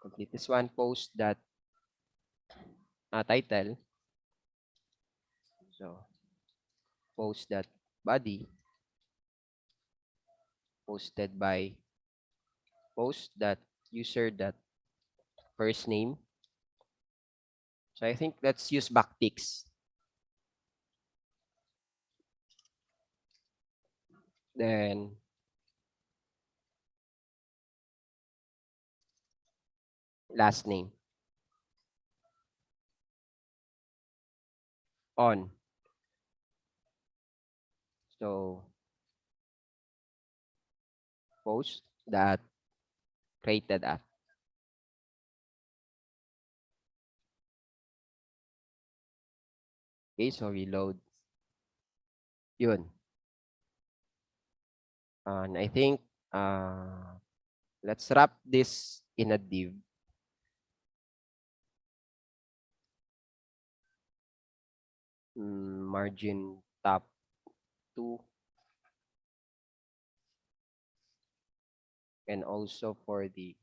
complete this one, post that title. So post that body posted by post that user that first name. So I think let's use backticks. Then last name on. So post that created app. Okay, so reload. Yun. And I think let's wrap this in a div. Margin top 2 and also for the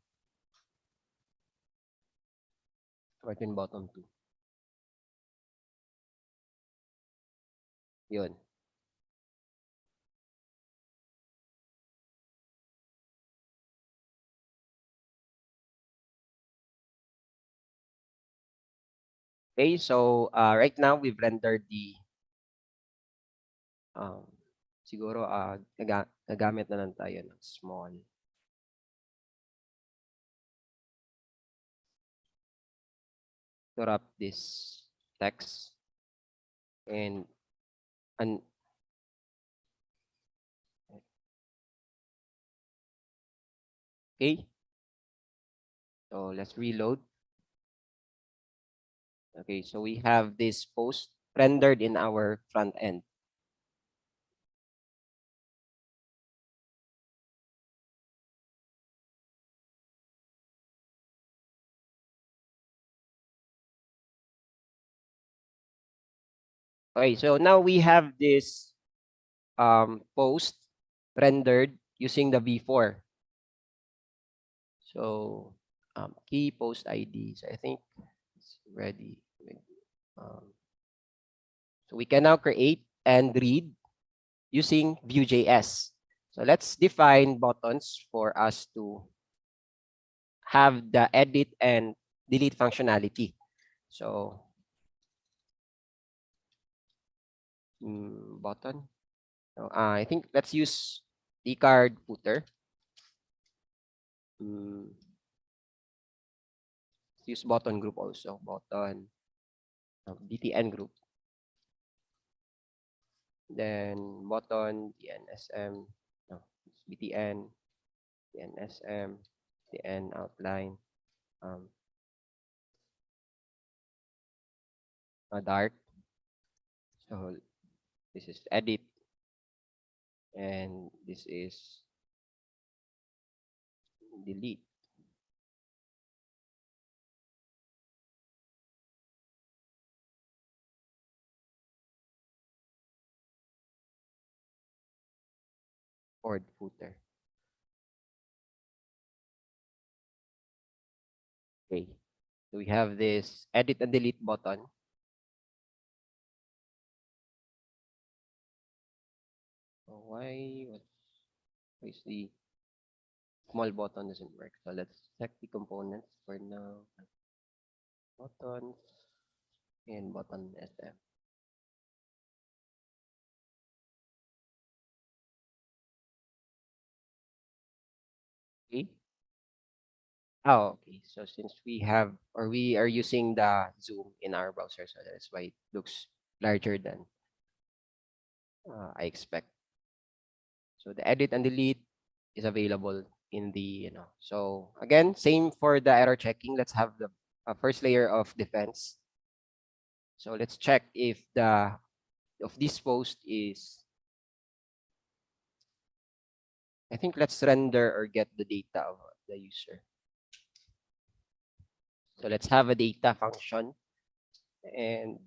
margin bottom 2. Yun. Okay, so right now we've rendered the siguro gagamit na lang tayo ng small to wrap this text and okay, so let's reload. Okay, so we have this post rendered in our front end. Okay, so now we have this post rendered using the v4. So key post ID. So I think it's ready. So we can now create and read using Vue.js. So let's define buttons for us to have the edit and delete functionality. So button. So, I think let's use the card footer. Let's use button group also. Button DTN group. Then button DNSM. No, BTN, DNSM, DN outline. Dark. So this is edit, and this is delete. Or footer. Okay. So we have this edit and delete button. So why is the small button doesn't work? So let's check the components for now. Buttons and button SM. Okay. Oh, okay. So since we have or we are using the zoom in our browser, so that's why it looks larger than I expect. So the edit and delete is available in the, so again, same for the error checking. Let's have the first layer of defense. So let's check if the of this post is, I think let's render or get the data of the user. So let's have a data function, and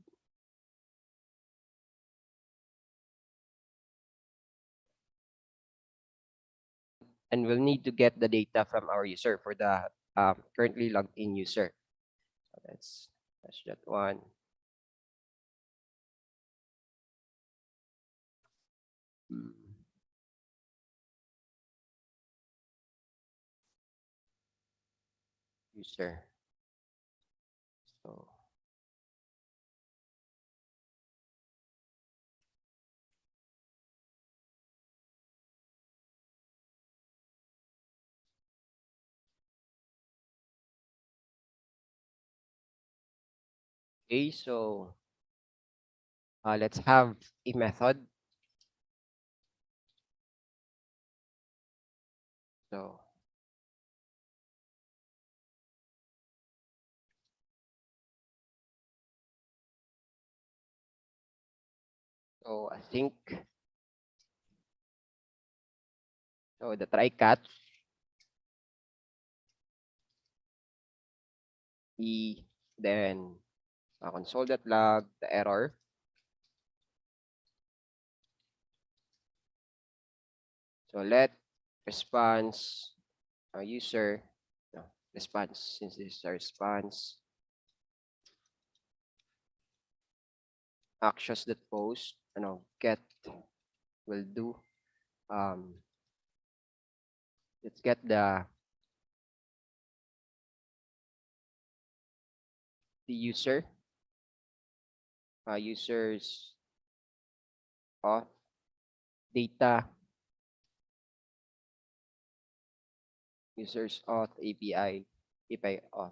we'll need to get the data from our user for the currently logged in user. So let's touch that one. User. So okay, so let's have a method. So I think so the try catch then console that log the error. So let response user no, response, since this is a response, actions that post get will do let's get the users auth data users auth API auth.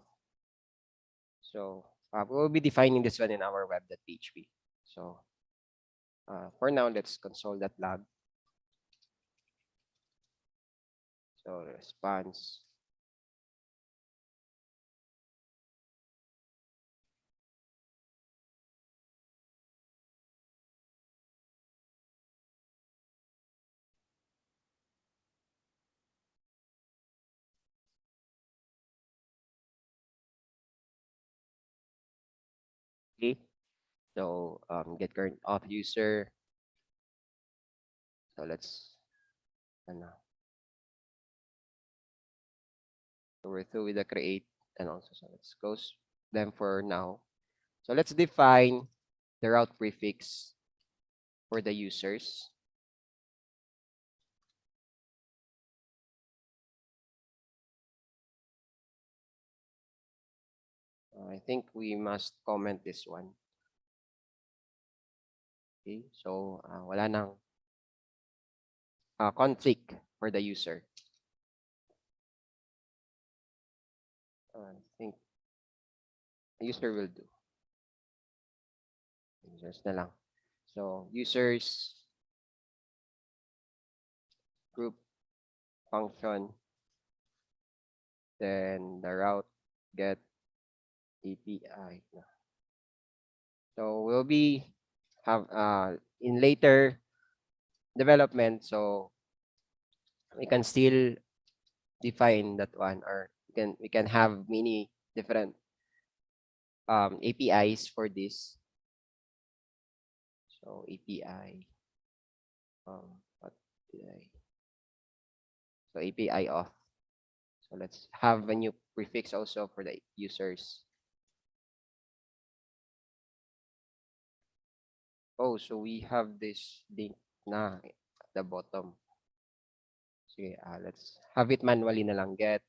So we'll be defining this one in our web.php. So for now, let's console that log. So response. Okay. So get current auth user. So let's ano, so we're through with the create and also so let's close them for now. So let's define the route prefix for the users. I think we must comment this one. Okay, so wala nang conflict for the user. I think the user will do. Users na lang. So users group function, then the route get API. So we'll be have in later development, so we can still define that one, or we can have many different APIs for this. So API what did I so API auth. So let's have a new prefix also for the users. Oh, so we have this link na at the bottom. Sige, let's have it manually na lang. Get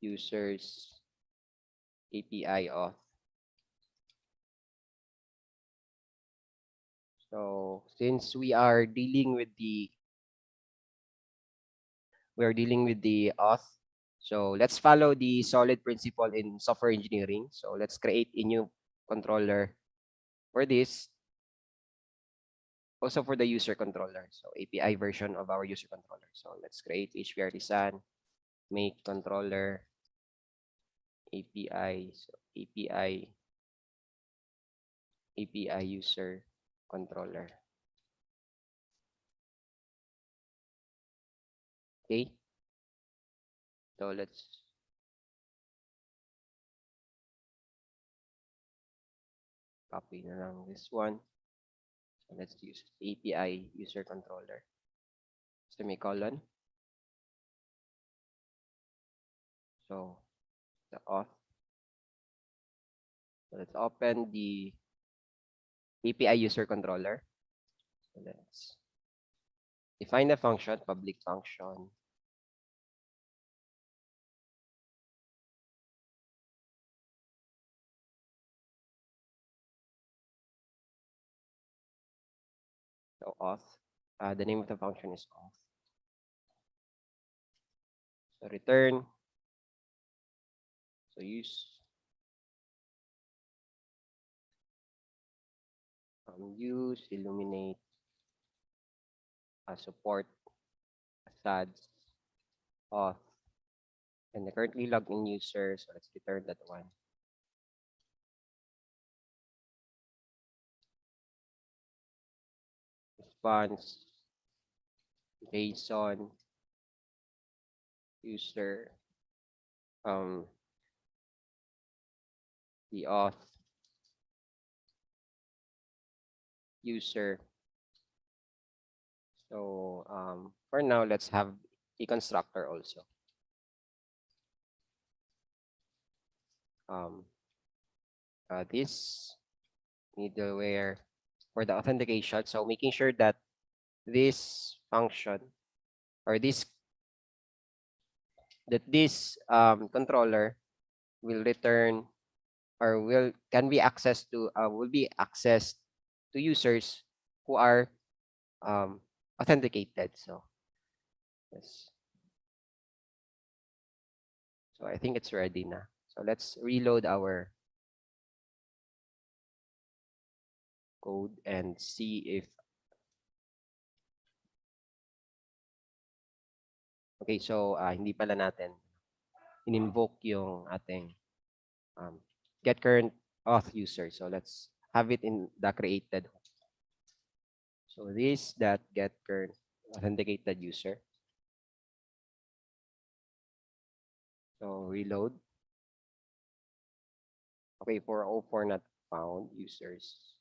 users API auth. So since we are dealing with the auth, so let's follow the solid principle in software engineering. So let's create a new controller for this. Also for the user controller. So API version of our user controller. So let's create HPR artisan, make controller API. So API user controller. Okay. So let's Copy na lang this one. So let's use API user controller. Semicolon. So the auth. So let's open the API user controller. So let's define the function, public function. So auth. The name of the function is auth. So return. So use illuminate, support, SADS, auth, and the currently logged in user. So let's return that one. Response, JSON, user, the auth, user. So for now, let's have a constructor also. This middleware for the authentication. So making sure that this function or this controller will return or can be accessed to will be accessed to users who are authenticated. So yes. So I think it's ready now. So let's reload our code and see if okay, so hindi pala natin in-invoke yung ating get current auth user. So let's have it in the created. So this that get current authenticated user. So reload. Okay, 404 not found users.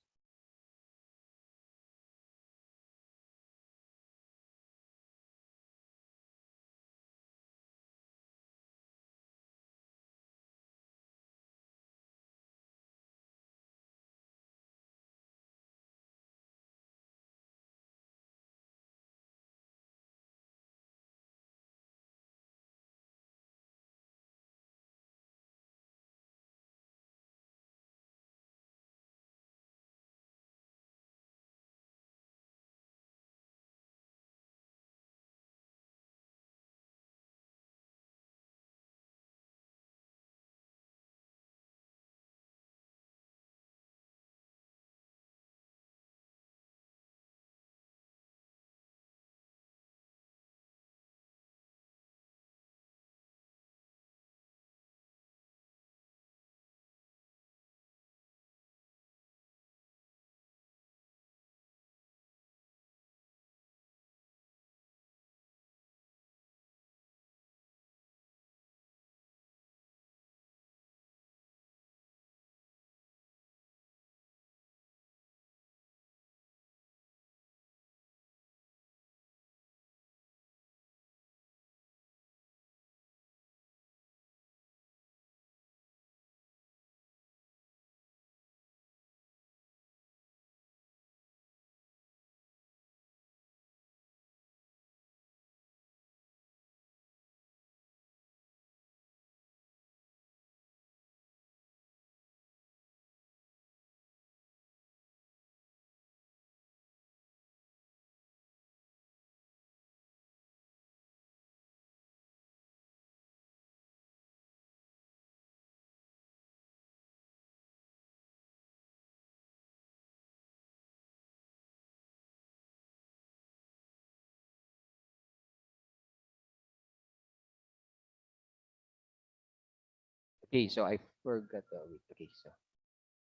Okay, so I forgot the wait.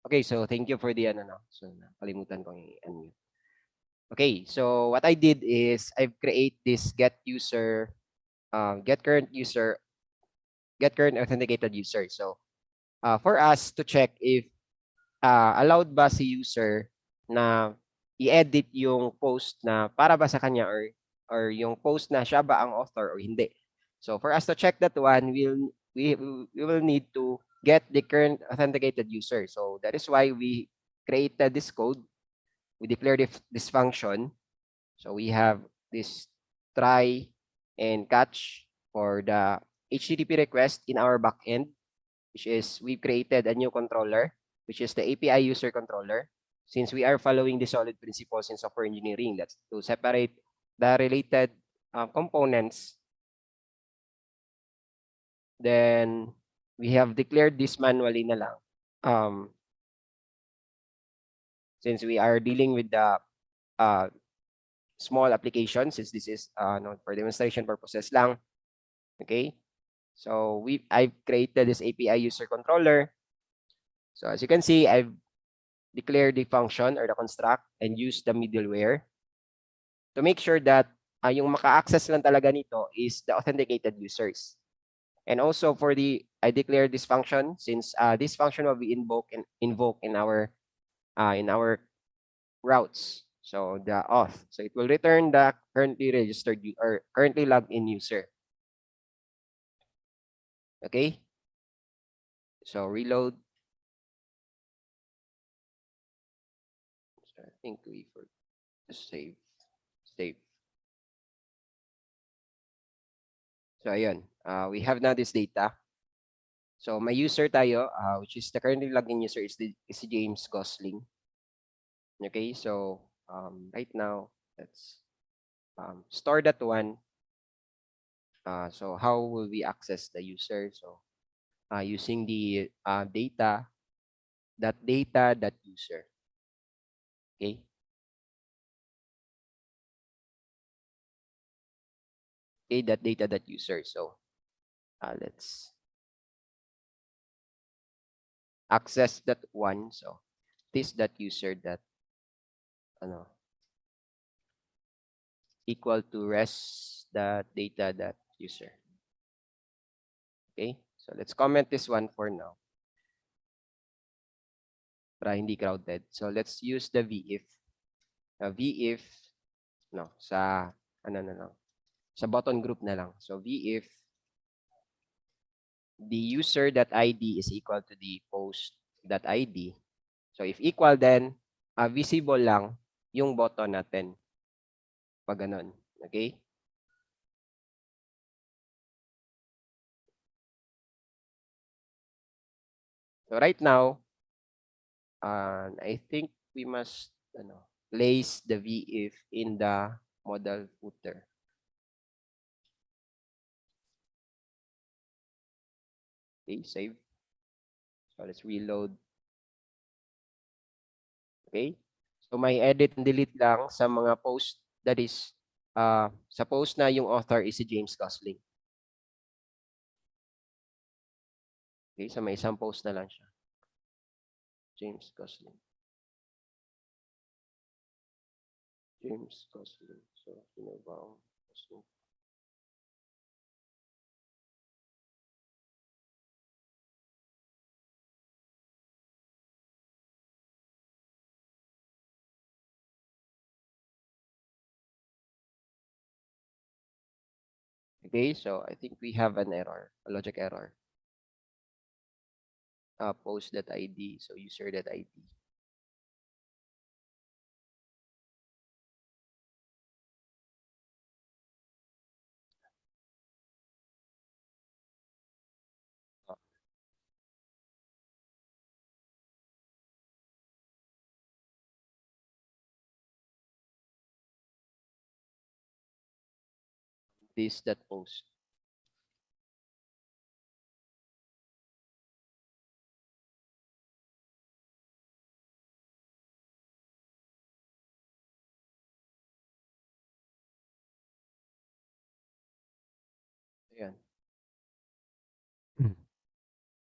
Okay, so thank you for the ano no. So nakalimutan ko i-unmute. Okay, so what I did is I've create this get current user, get current authenticated user. So for us to check if allowed ba si user na i-edit yung post na para ba sa kanya, or yung post na siya ba ang author or hindi. So for us to check that one, we will need to get the current authenticated user. So that is why we created this code. We declared this function. So we have this try and catch for the HTTP request in our backend, which is we created a new controller, which is the API user controller. Since we are following the solid principles in software engineering, that's to separate the related components. Then we have declared this manually na lang. Since we are dealing with the small application, since this is not for demonstration purposes lang. Okay. So I've created this API user controller. So as you can see, I've declared the function or the construct and use the middleware to make sure that yung maka-access lang talaga nito is the authenticated users. And also I declared this function since this function will be invoked in our routes. So the auth. So it will return the currently registered or currently logged in user. Okay. So reload. So I think we forgot to save. So ayun, we have now this data. So my user tayo, which is the currently logged in user is si James Gosling. Okay, so right now, let's store that one. So how will we access the user? So using the data user. Okay. Okay, data user. So let's access that one. So this user equal to res.data user. Okay, so let's comment this one for now para hindi crowded. So let's use the vif. Vif sa sa button group na lang. So vif the user.id is equal to the post.id. So if equal, then visible lang yung button natin pag ganun. Okay. So right now, I think we must place the vif in the model footer. Okay, save. So let's reload. Okay. So may edit and delete lang sa mga post that is sa post na yung author is si James Gosling. Okay, so may isang post na lang siya. James Gosling. So, sino ba ang Gosling? Okay, so I think we have an error, a logic error. Post.id, so user.id. Post. Ayan.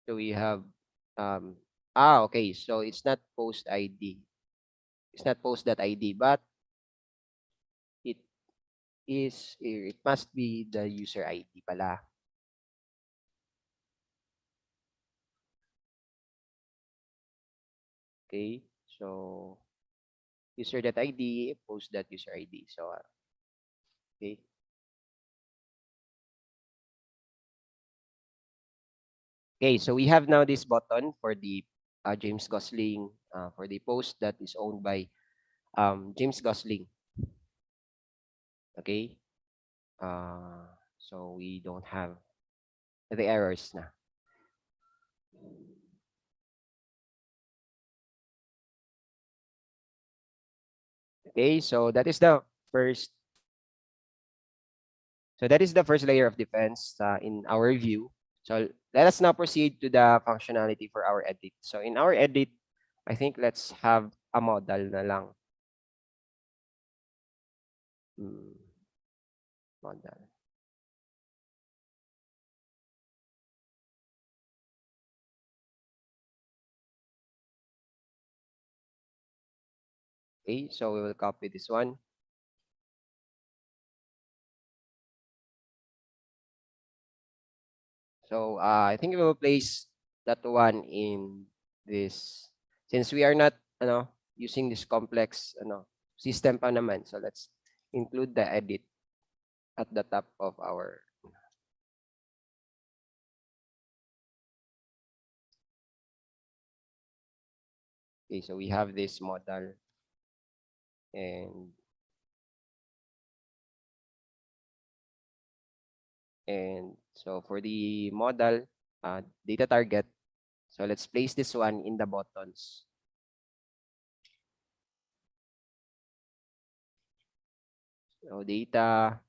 So we have okay, so it's not post ID. It's not post.id, but it must be the user ID pala. Okay, so user.id, post.user ID. So, okay. Okay, so we have now this button for the James Gosling for the post that is owned by James Gosling. Okay, so we don't have the errors now. Okay, so that is the first. So that is the first layer of defense in our view. So let us now proceed to the functionality for our edit. So in our edit, I think let's have a model na lang. Model. Okay, so we will copy this one. So I think we will place that one in this, since we are not using this complex system pa naman. So let's include the edit at the top of our. Okay, so we have this model, and so for the model data target, so let's place this one in the buttons. So data,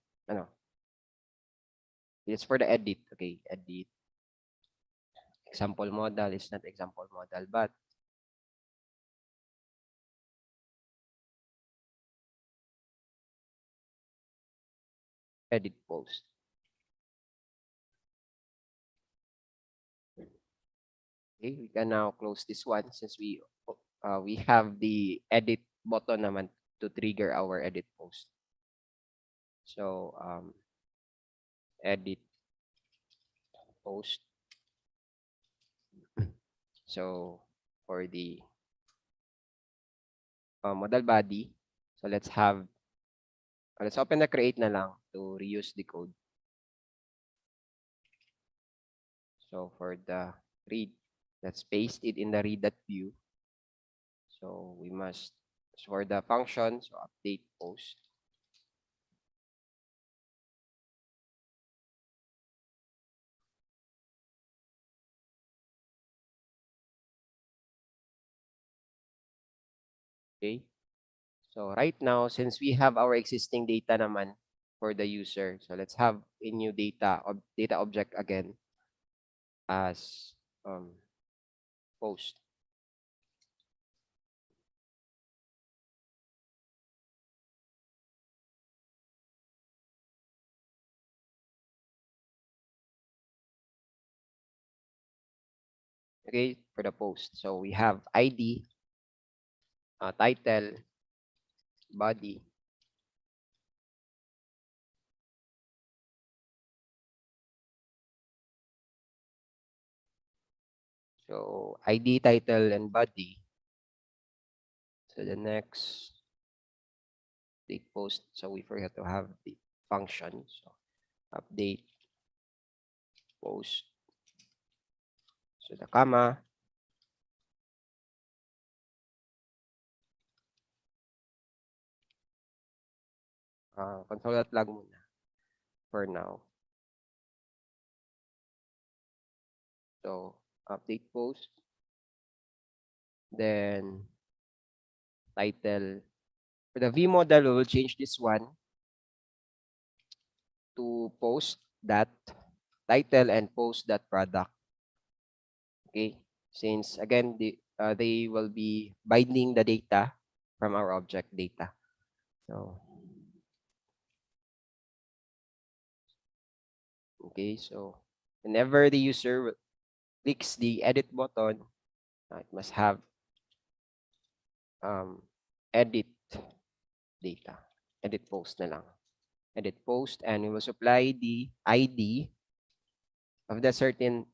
it's for the edit. Okay, edit. Example model is not example model, but edit post. Okay, we can now close this one since we have the edit button naman to trigger our edit post. So edit post. So for the model body, so let's open the create na lang to reuse the code. So for the read, let's paste it in the read.vue. So we must, for the function, so update post. Okay. So right now, since we have our existing data naman for the user, so let's have a new data object again as post. Okay, for the post. So we have ID, title, body. So ID, title, and body. So the next update post. So we forgot to have the function. So update post. So the comma. Console.log muna for now. So update post. Then title. For the V model, we will change this one to post that title and post that product. Okay, since again they will be binding the data from our object data. So okay, so whenever the user clicks the edit button, it must have edit data, edit post na lang, edit post, and we will supply the ID of that certain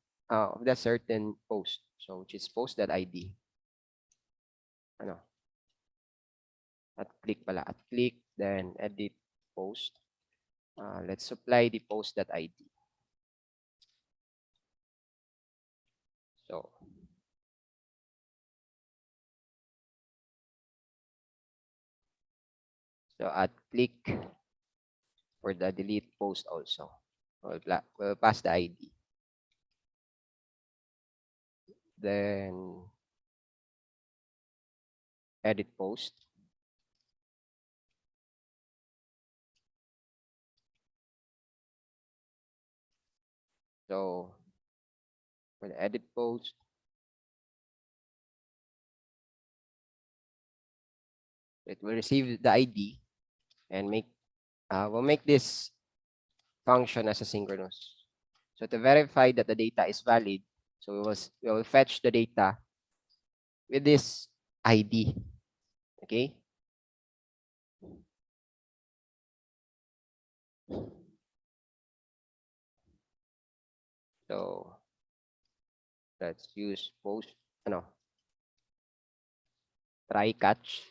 post. So which is post.id. ano, at click, then edit post. Let's supply the post.id. So, at click for the delete post also. We'll pass the ID. Then edit post. So for the edit post, it will receive the ID and we'll make this function as asynchronous. So to verify that the data is valid, so we will fetch the data with this ID. Okay. So let's use post, try catch.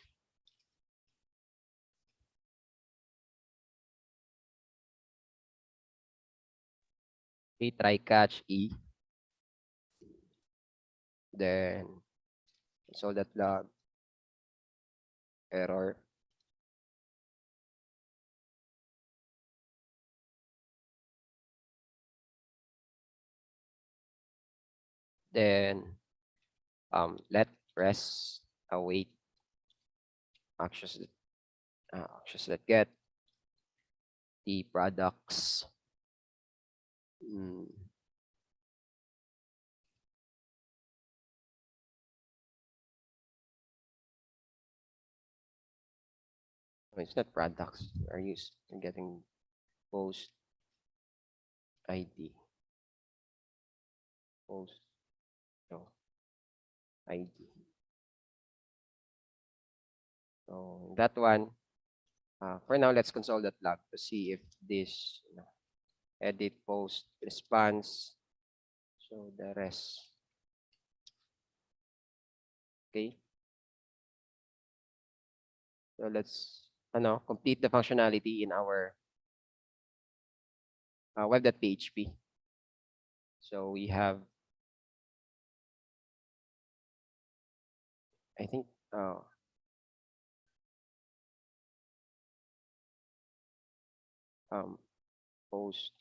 Okay, try catch E. Then solve that log error. Then let rest await actions that get the products. It's not products. Are used getting post ID. Post ID. So that one. For now, let's console that log to see if this edit post response. So the rest. Okay. So let's complete the functionality in our web.php. So we have, I think, post.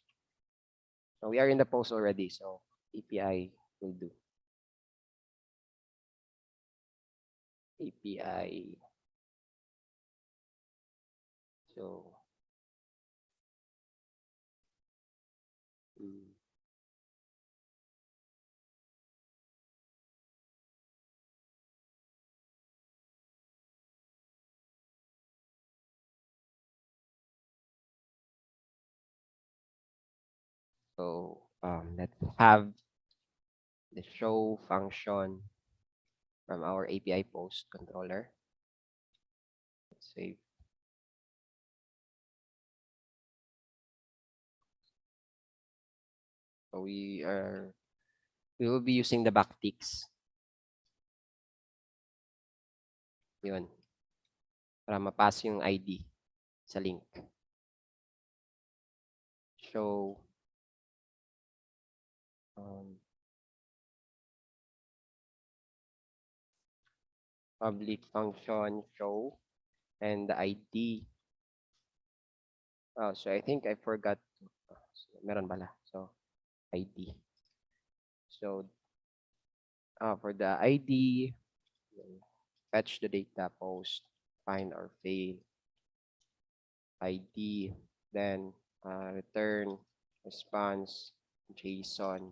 So we are in the post already. So API will do. API. So let's have the show function from our API post controller. Let's save. So we will be using the backticks. Yun. Para mapass yung ID sa link. Show public function show and the ID. Oh, so I think I forgot. Meron pala. So ID. So for the ID, fetch the data post, find or fail ID, then return response JSON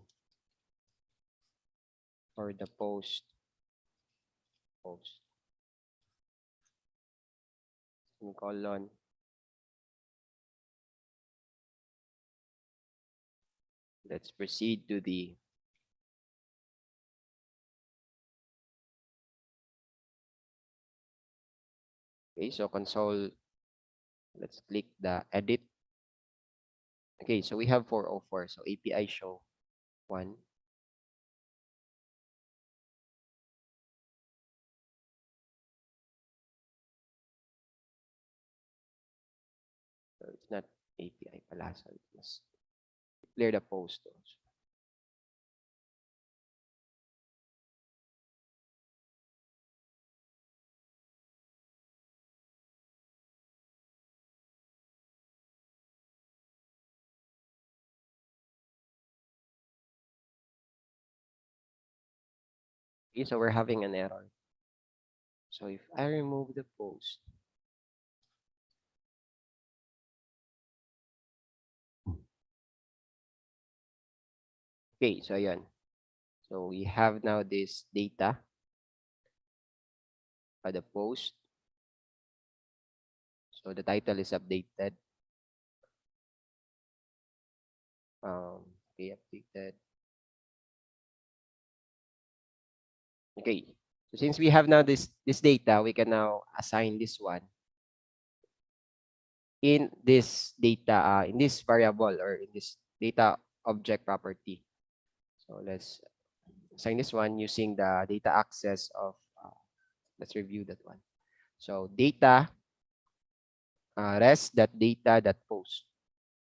for the post. Semicolon. Let's proceed to the okay, so console. Let's click the edit. Okay, so we have 404. So API show 1. It's not API pala. So let's clear the post also. Okay, so we're having an error. So if I remove the post, okay, so ayan. So we have now this data, the post. So the title is updated. Okay, updated. Okay. So since we have now this data, we can now assign this one in this data, in this variable or in this data object property. So let's assign this one using the data access of, let's review that one. So data res.data.post.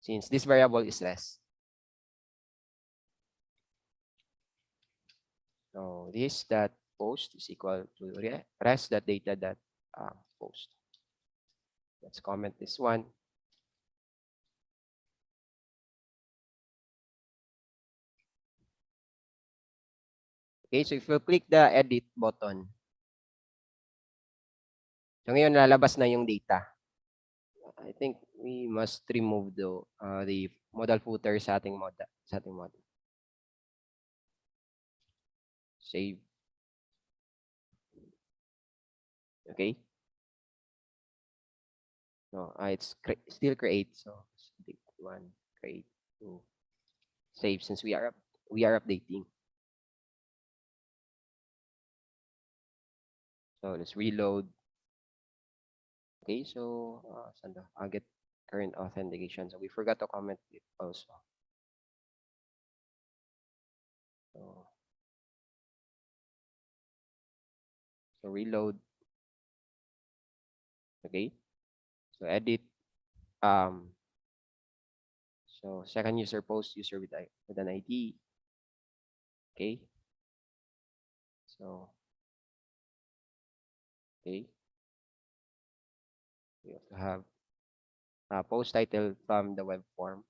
Since this variable is res. So this dot post is equal to res.data.post. Let's comment this one. Okay, so if you click the edit button, so ngayon lalabas na yung data. I think we must remove the modal footer sa ating model. Save. Okay. No, it's still create. So one, create, two, save. Since we are updating. So let's reload. Okay, so I'll get current authentication. So we forgot to comment it also. So reload. Okay. So edit. So second user post user with an ID. Okay. So okay. We also have post title from the web form.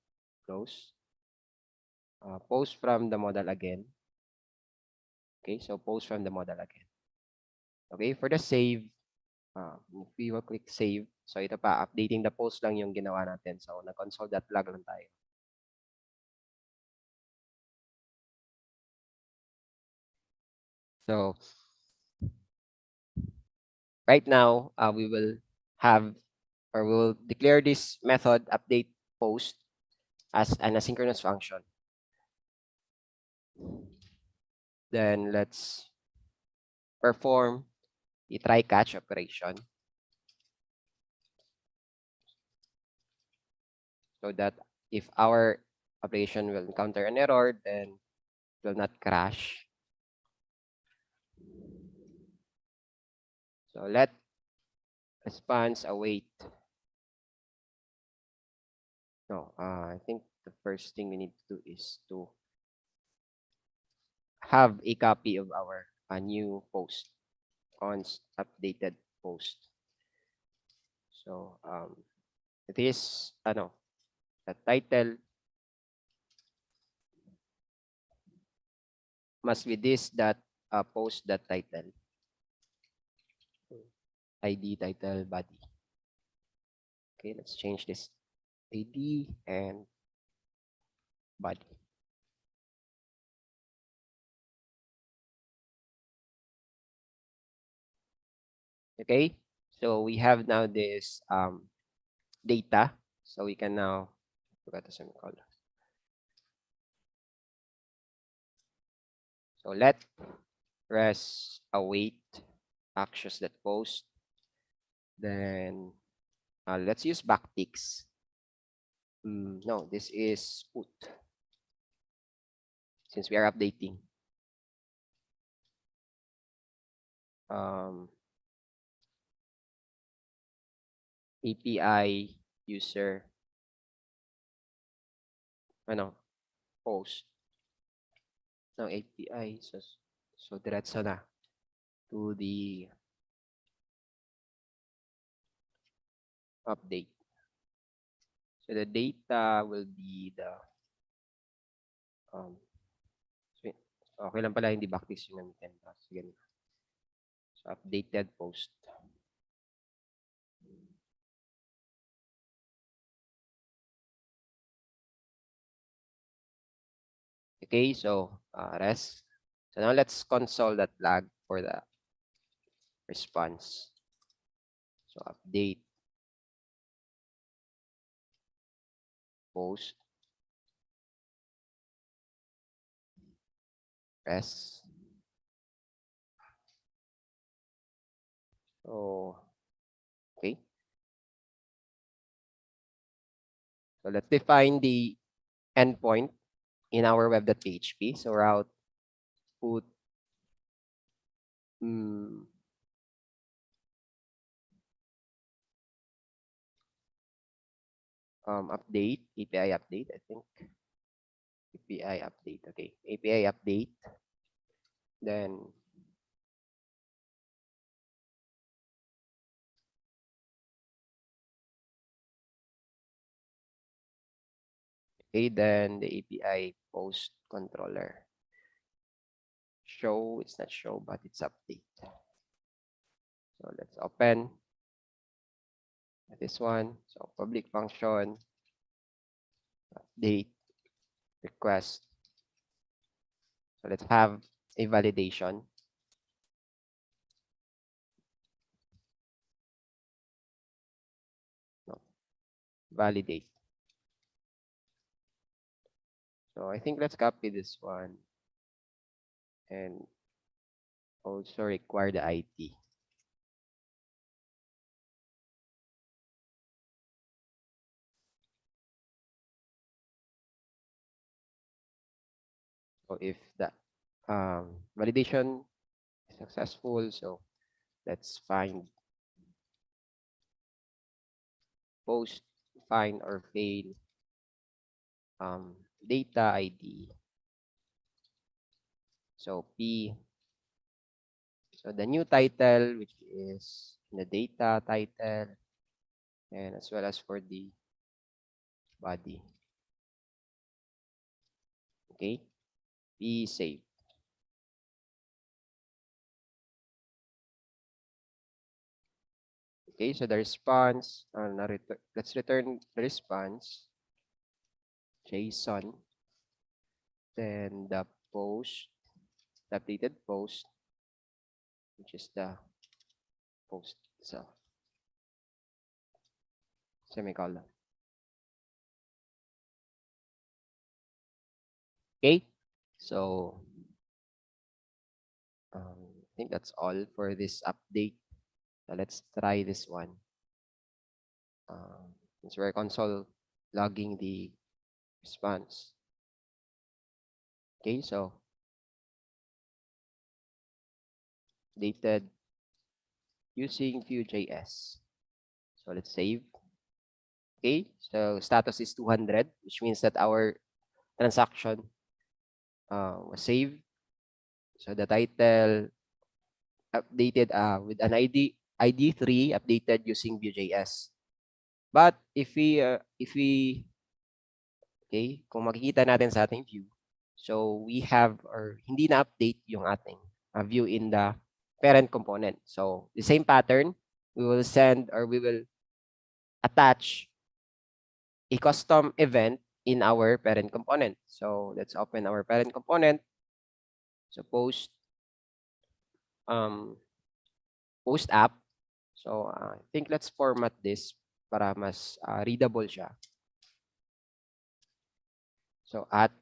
Close. Post from the model again. Okay, so post from the model again. Okay, for the save, if we will click save, so ito pa, updating the post lang yung ginawa natin. So, na-console.log lang tayo. So, right now, we will have, or we will declare this method update post as an asynchronous function. Then let's perform the try catch operation so that if our application will encounter an error, then it will not crash. So let response await. No, I think the first thing we need to do is to have a copy of our new post, const updated post. So it is the title must be this that post that title, ID title body. Okay, let's change this ID and body. Okay, so we have now this data, so we can now forgot the semicolon. So let res await actions that post. Then let's use backticks. No, this is put since we are updating. API user ano, post ng API. So diretso na to the update. So the data will be the um so, okay lang pala hindi backticks yung gamitin. Sige. So updated post. Okay, so rest. So now let's console that flag for the response. So update post rest. So okay. So let's define the endpoint in our web.php. So route put update API update. I think API update. Okay, API update. Then okay, then the API post controller. Show, it's not show, but it's update. So let's open this one. So public function update request. So let's have a validation. No, validate. So I think let's copy this one and also require the ID. So if the validation is successful, so let's find post, find or fail data ID. So P, so the new title, which is the data title, and as well as for the body. Okay, P save. Okay, so the response, let's return the response, JSON, then the post, the updated post, which is the post itself, semicolon. Okay, so I think that's all for this update. So let's try this one. Since we're console logging the response. Okay, so dated using Vue.js. So let's save. Okay, so status is 200, which means that our transaction was saved. So the title updated with an ID3 updated using Vue.js. But if we okay, kung makikita natin sa ating view, so we have or hindi na update yung ating view in the parent component. So the same pattern, we will send or we will attach a custom event in our parent component. So let's open our parent component. So post app. So I think let's format this para mas readable siya. So at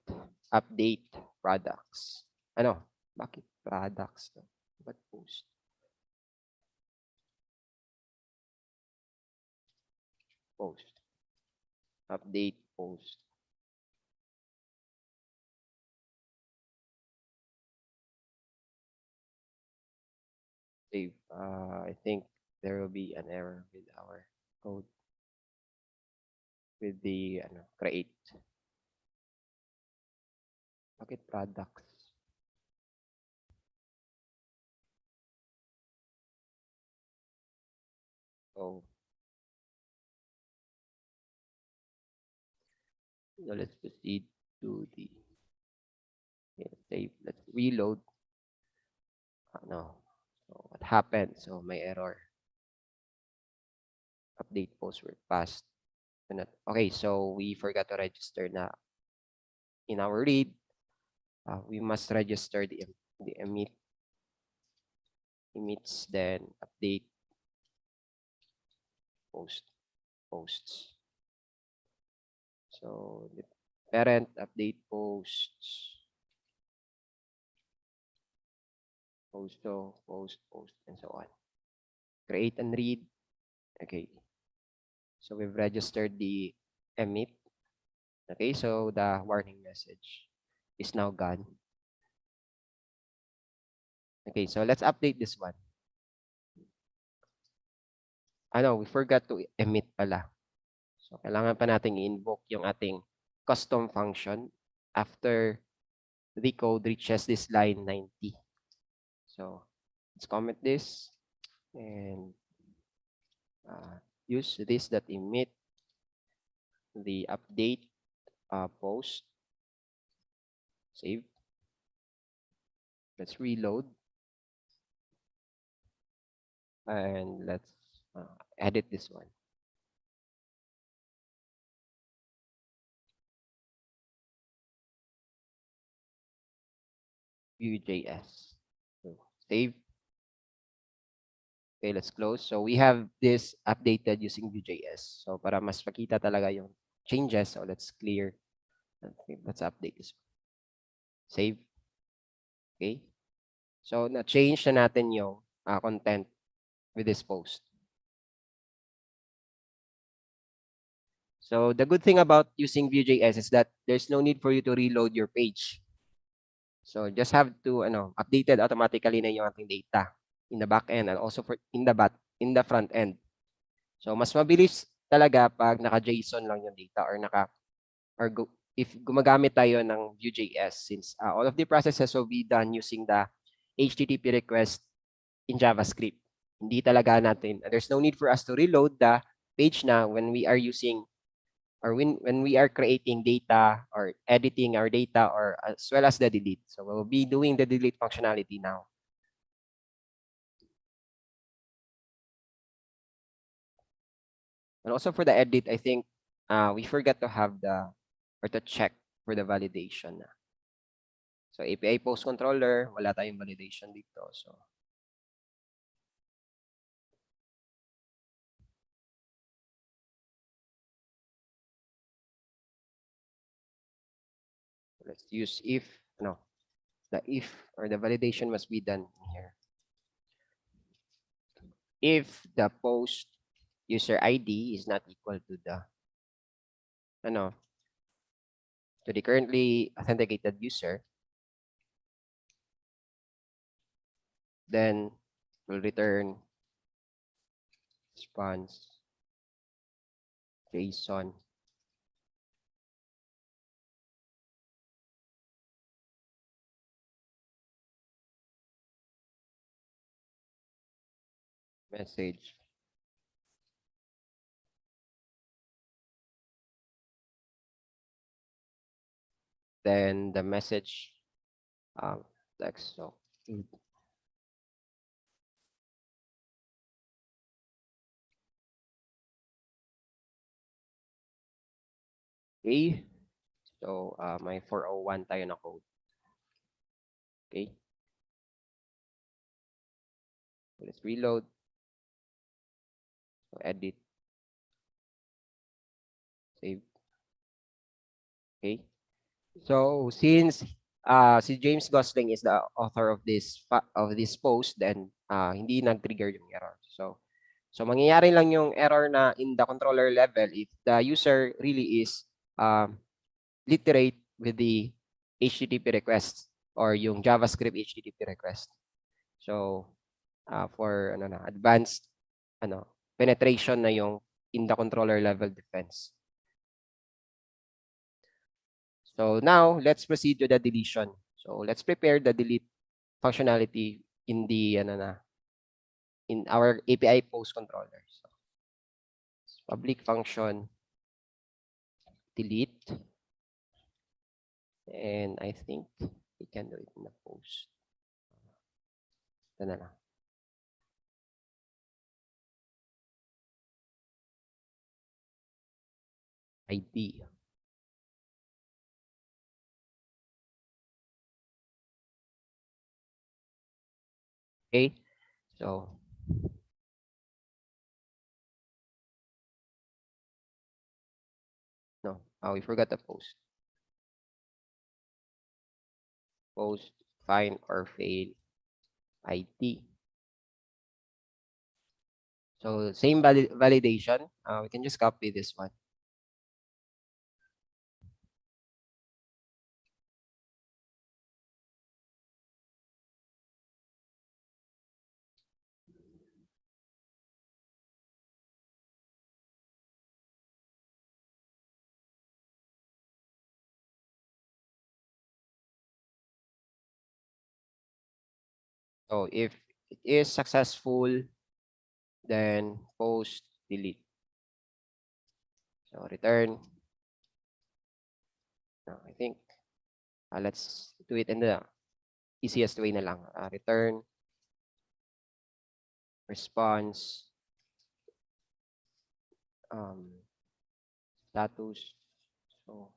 update products. Ano? Bakit products? But post. Post. Update post. Save. I think there will be an error with our code with the create. Bakit products? So let's proceed to the save. Let's reload. No. So what happened? So my error. Update post were passed. Okay, so we forgot to register na in our read. We must register the emits, then update posts. So the parent update posts, post, and so on. Create and read. Okay. So we've registered the emit. Okay, so the warning message is now gone. Okay, so let's update this one. Ano, we forgot to emit pala. So kailangan pa nating i-invoke yung ating custom function after the code reaches this line 90. So let's comment this and use this that emit the update post. Save. Let's reload. And let's edit this one. Vue.js. So save. Okay, let's close. So we have this updated using Vue.js. So para mas makita talaga yung changes, so let's clear. Let's update this one. Save. Okay. So na-change na natin yung content with this post. So the good thing about using Vue.js is that there's no need for you to reload your page. So just have to updated automatically na yung ating data in the back end and also for in the front end. So mas mabilis talaga pag naka-JSON lang yung data or if gumagamit tayo ng Vue.js since all of the processes will be done using the HTTP request in JavaScript. Hindi talaga natin, there's no need for us to reload the page na when we are using or when we are creating data or editing our data or as well as the delete. So we'll be doing the delete functionality now. And also for the edit, I think we forgot to have or to check for the validation. So API post controller, wala tayong validation dito. So let's use if, the if or the validation must be done here. If the post user ID is not equal to the to the currently authenticated user, then we'll return response JSON message. Then the message text. So okay. So may 401 tayo na code. Okay. So let's reload. So edit. Save. Okay. So since si James Gosling is the author of this post, then hindi nag-trigger yung error. So mangyayari lang yung error na in the controller level if the user really is literate with the HTTP request or yung JavaScript HTTP request. So for advanced penetration na yung in the controller level defense. So now let's proceed to the deletion. So let's prepare the delete functionality in the in our API post controller. So public function delete, and I think we can do it in the post. Ito na lang. ID. Okay, so no, we forgot the post. Post find or fail ID. So same validation. We can just copy this one. So if it is successful, then post delete. So return. I think let's do it in the easiest way na lang. Return response status. So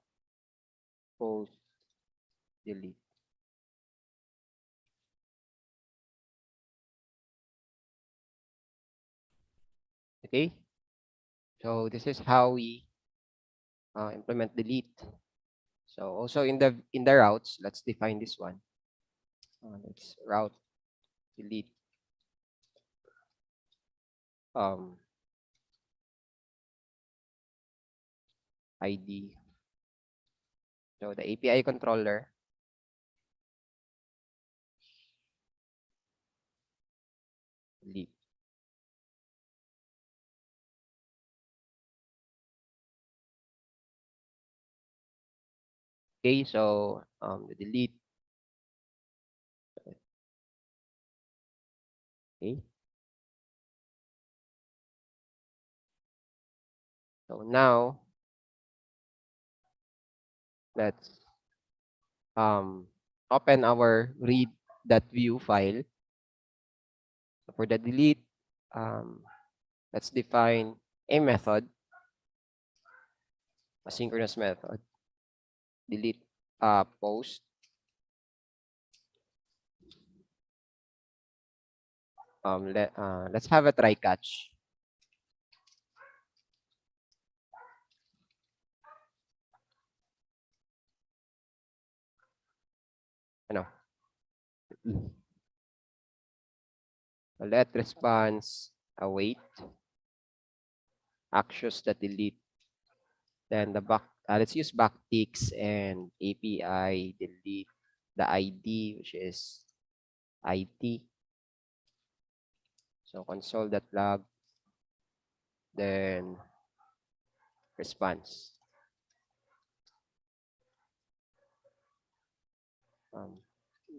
post delete. Okay. So this is how we implement delete. So also in the routes, let's define this one. Let's route delete ID. So the API controller delete. Okay, so the delete. Okay. So now let's open our read.vue file. So for the delete, let's define a method, a synchronous method. Delete post. Let's have a try catch. Ano? Let response await actions that delete. Then the back, let's use backticks and API delete the ID, which is IT. So console.log, then response.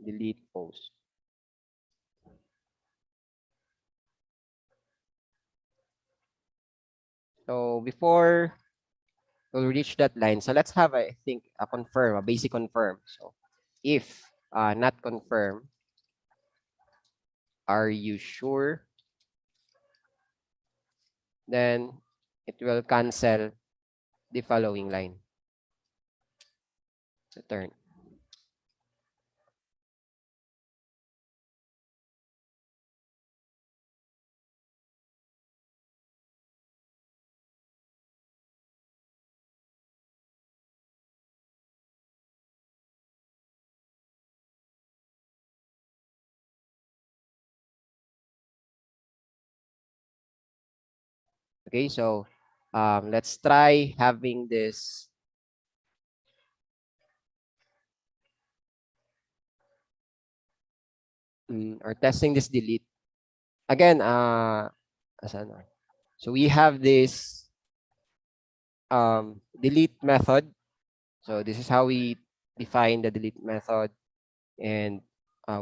Delete post. So before we'll reach that line, so let's have I think a confirm, a basic confirm. So if not confirm, are you sure? Then it will cancel the following line. Return. Okay, so let's try having this or testing this delete. Again, so we have this delete method. So this is how we define the delete method. And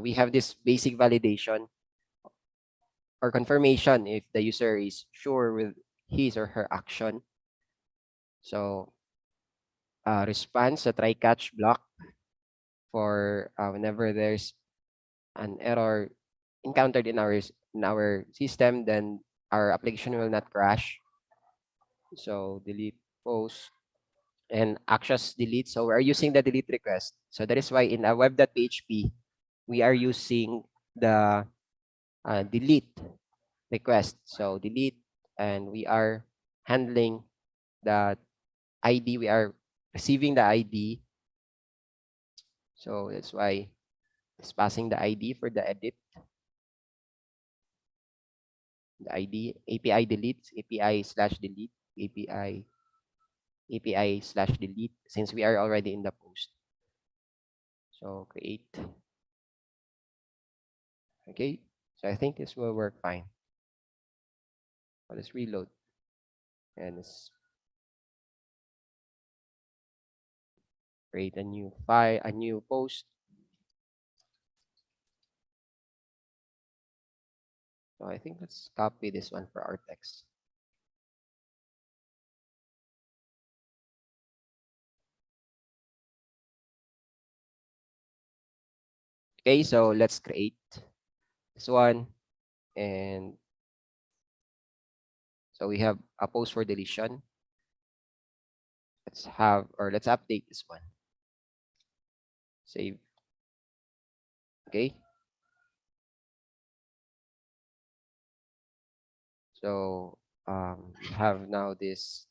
we have this basic validation or confirmation if the user is sure with his or her action. So response, a try catch block for whenever there's an error encountered in our system, then our application will not crash. So delete post and actions delete. So we're using the delete request. So that is why in a web.php, we are using the delete request. So delete, and we are handling the ID. We are receiving the ID. So that's why it's passing the ID for the edit. The ID, API delete, API/delete, API/delete, since we are already in the post. So create. Okay. So I think this will work fine. So let's reload. And let's create a new file, a new post. So I think let's copy this one for our text. Okay, so let's create this one. And so we have a post for deletion. Let's update this one. Save. Okay. So we have now this.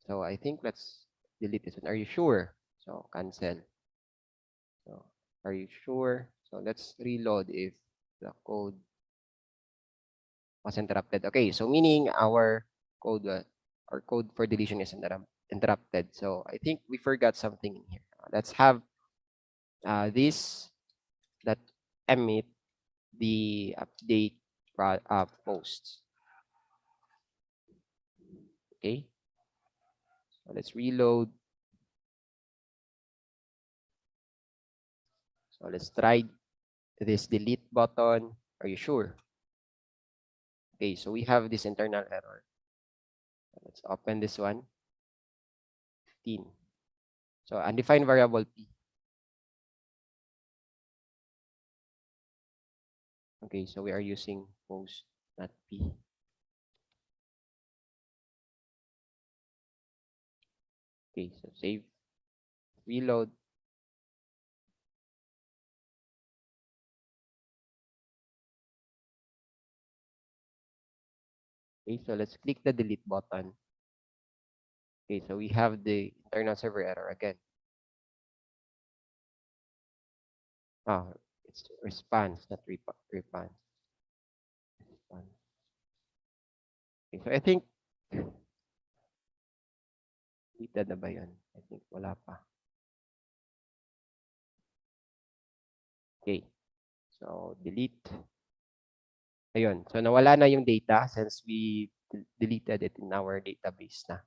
So I think let's delete this one. Are you sure? So cancel. So are you sure? So let's reload if the code was interrupted. Okay, so meaning our code for deletion is interrupted. So I think we forgot something in here. Let's have this that emit the update posts. Okay, so let's reload. So let's try this delete button. Are you sure? Okay, so we have this internal error. Let's open this one. 15. So undefined variable p. Okay, so we are using post, not p. Okay, so save, reload. Okay, so let's click the delete button. Okay, so we have the internal server error again. Oh, it's response, not response. Okay, so I think deleted na ba yun? I think wala pa. Okay, so delete. Ayun, so nawala na yung data since we deleted it in our database na.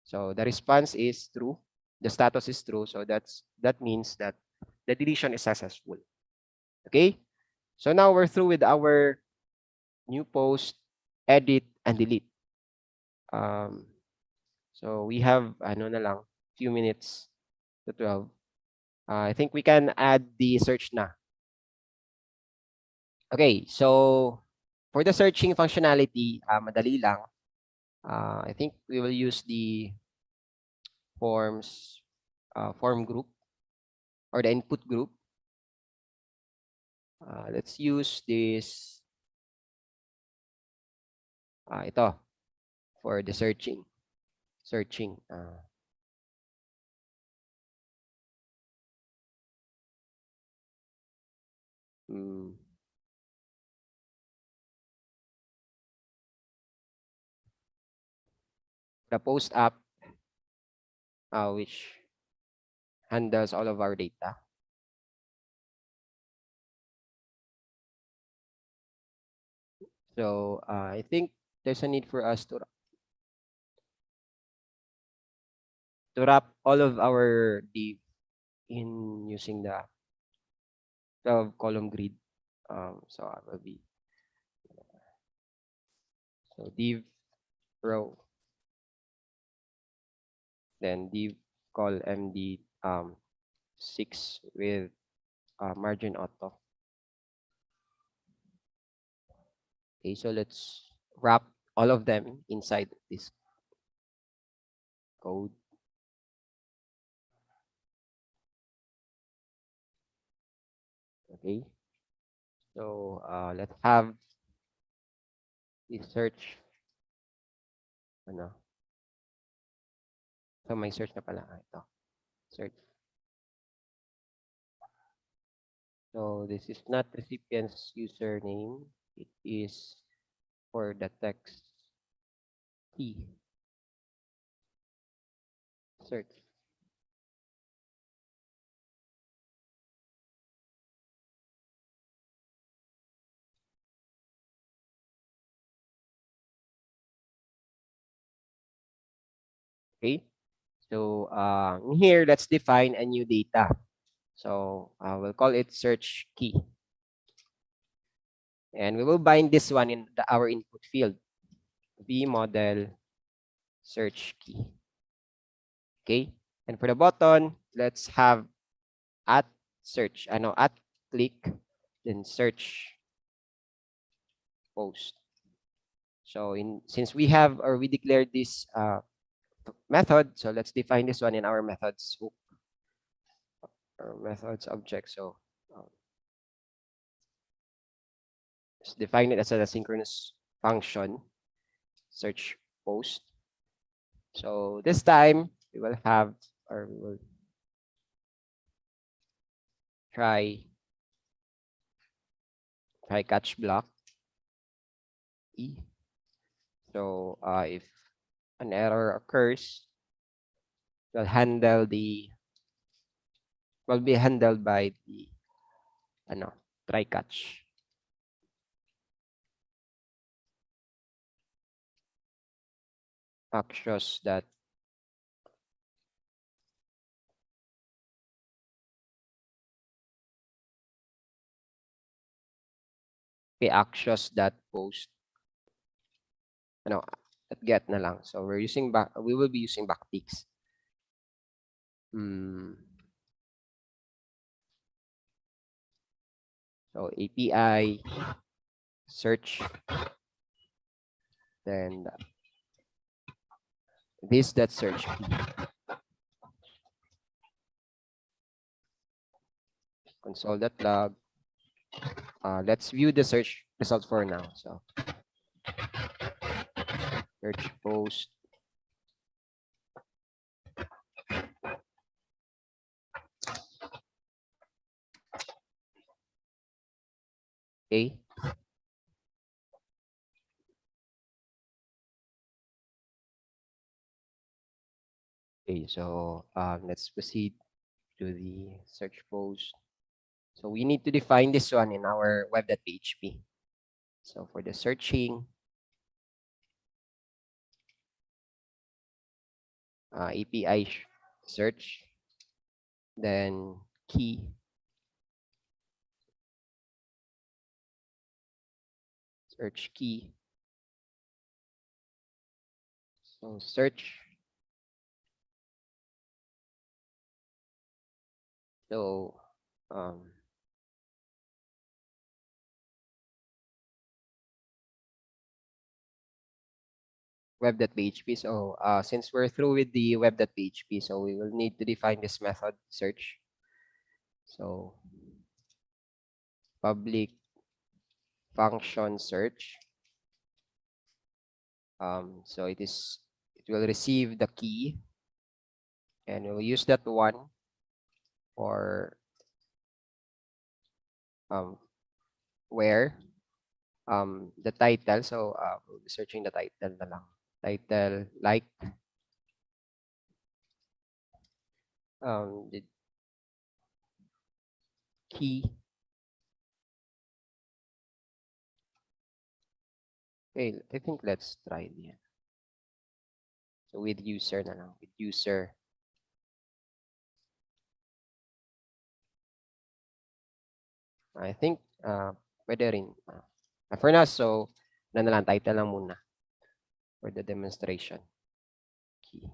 So the response is true. The status is true. So that means that the deletion is successful. Okay. So now we're through with our new post, edit, and delete. So we have ano na lang, few minutes to 12. I think we can add the search na. Okay. So for the searching functionality, madali lang. I think we will use the form group or the input group. Let's use this ito for the searching. Mm, the post app, which handles all of our data. So I think there's a need for us to to wrap all of our div in using the 12 column grid. So I will be so div row, then div call md 6 with margin auto. Okay, so let's wrap all of them inside this code. Okay, so let's have the search. Ano? So may search na pala. Ito. Search. So this is not recipient's username. It is for the text key. Search. Okay. So here, let's define a new data. So we'll call it search key. And we will bind this one in our input field. V model search key. Okay. And for the button, let's have at search. At click, then search post. So since we have or we declared this method, so let's define this one in our methods hook or methods object. So let's define it as an asynchronous function search post. So this time we will have or we will try catch block E. So if an error occurs, will be handled by the try catch. Actions that actions that post at get na lang. So we will be using backticks. So API search, then this that search key. Console.log. Let's view the search result for now. So search post. Okay. Okay, so let's proceed to the search post. So we need to define this one in our web.php. So for the searching, API search, then key, search key. So search. So web.php. So since we're through with the web.php, so we will need to define this method search. So public function search. So it will receive the key, and we'll use that one for where the title. So we'll be searching the title na lang. Title like the key. Okay, I think let's try it. So with user na lang, with user. I think pwede rin. For now, so na lang, title lang muna for the demonstration. Key.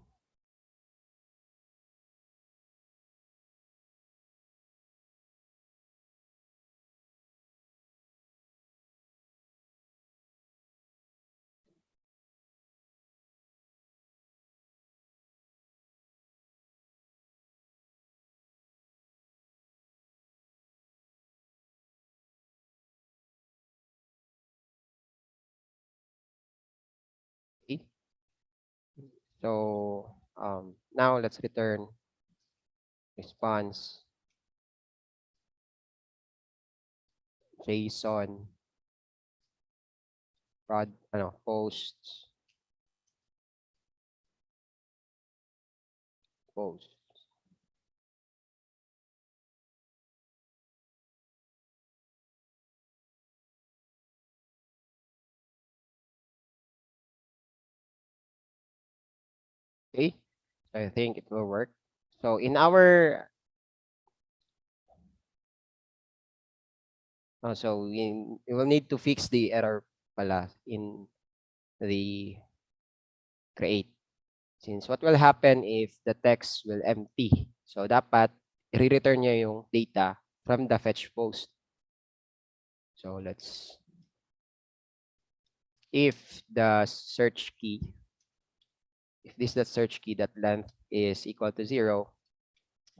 Okay. So now let's return response JSON posts post. Okay, so I think it will work. So in our so we will need to fix the error pala in the create. Since what will happen if the text will empty. So dapat i-return niya yung data from the fetch post. So let's if the search key if this the search key that length is equal to 0,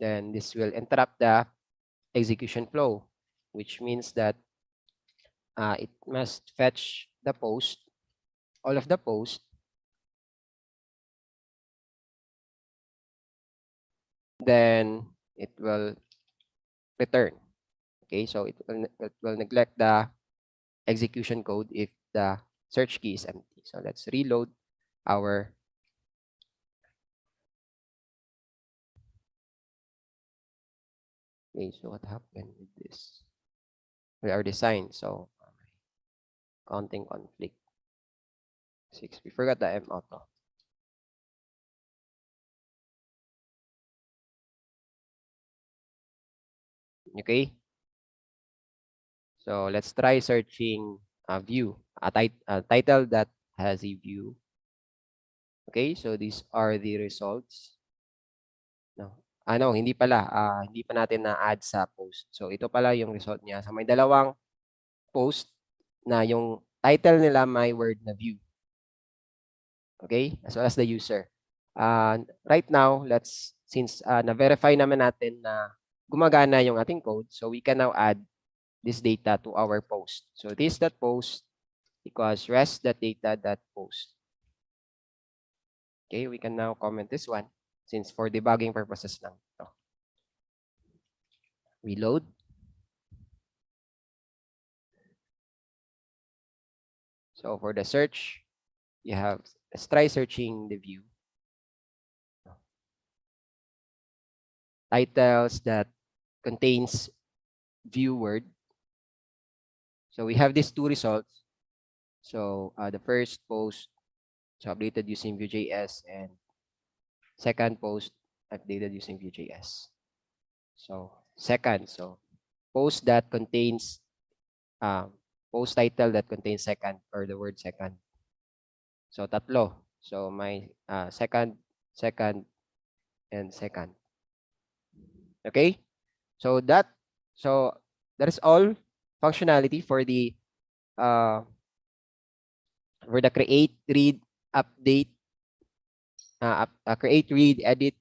then this will interrupt the execution flow, which means that it must fetch the post, all of the post, then it will return. Okay, so it will neglect the execution code if the search key is empty. So let's reload our okay, so what happened with this? We are design, so counting conflict 6. We forgot the M auto. Okay, so let's try searching a view, a title that has a view. Okay, so these are the results. No. Hindi pala. Hindi pa natin na-add sa post. So ito pala yung result niya. So may dalawang post na yung title nila may word na view. Okay, as well as the user. Right now, since na-verify naman natin na gumagana yung ating code, so we can now add this data to our post. So this.post equals rest.data.post. Okay, we can now comment this one since for debugging purposes lang ito. Reload. So for the search, you have, let's try searching the view. Titles that contains view word. So we have these two results. So the first post so updated using Vue.js and second post updated using Vue.js. So second, so post that contains post title that contains second or the word second. So tatlo. So my second, and second. Okay? So that is all functionality for the create, read, update, create, read, edit,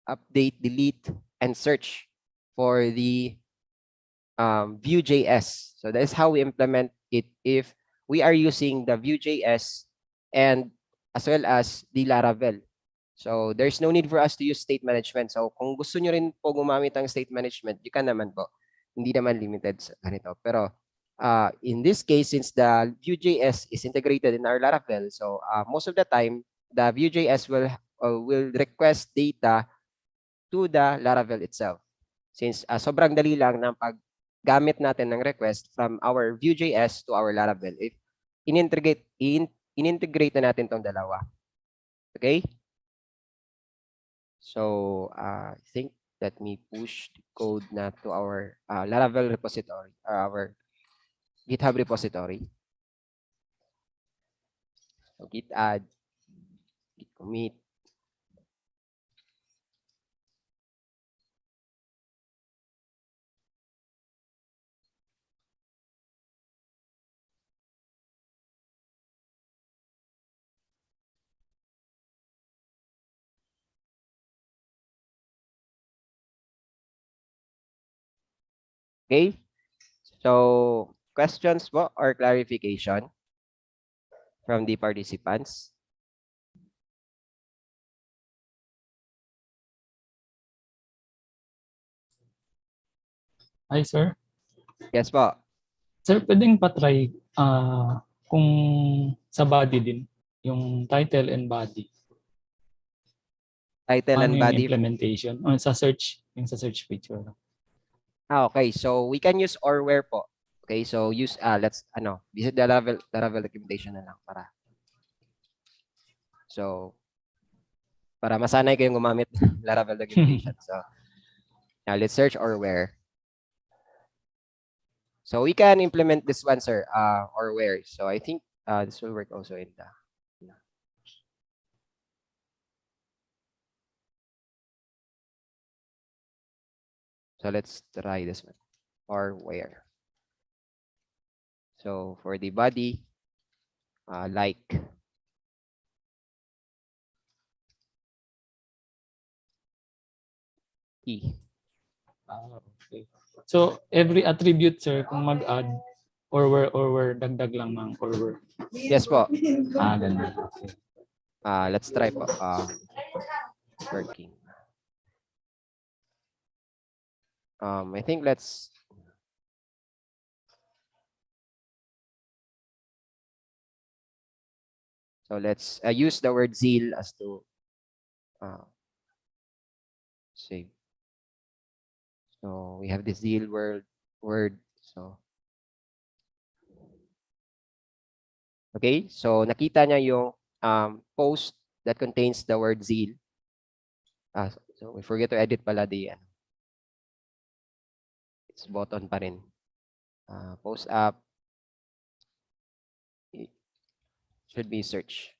update, delete, and search for the Vue.js. So that is how we implement it if we are using the Vue.js and as well as the Laravel. So there's no need for us to use state management. So kung gusto nyo rin po gumamit ng state management, you can naman po. Hindi naman limited sa ganito. Pero in this case, since the Vue.js is integrated in our Laravel, so most of the time, the Vue.js will request data to the Laravel itself. Since sobrang dali lang ng paggamit natin ng request from our Vue.js to our Laravel if in-integrate na natin tong dalawa. Okay? So I think Let me push the code na to our Laravel repository, or our GitHub repository. So git add, git commit. Okay. So questions po or clarification from the participants? Hi, sir. Yes po. Sir, pwedeng pa-try kung sa body din, yung title and body. Title Paano and yung body. implementation? O sa search, yung sa search picture. Okay, so we can use or where po. Okay, so use let's visit the Laravel documentation na lang para. So para masanay kayong gumamit ng Laravel documentation. So now let's search or where. So we can implement this one, sir, or where. So I think this will work also in the. So let's try this one, or where. So for the body, like. Key. Okay. So every attribute, sir, kung mag-add, or where, dagdag lang ng or where. Yes po. Ganun. Okay. Let's try po. Working. I think let's. So let's use the word zeal as to save. So we have the zeal word. So okay, so nakita niya yung post that contains the word zeal. So we forget to edit pala the it's button pa rin. Post app should be search.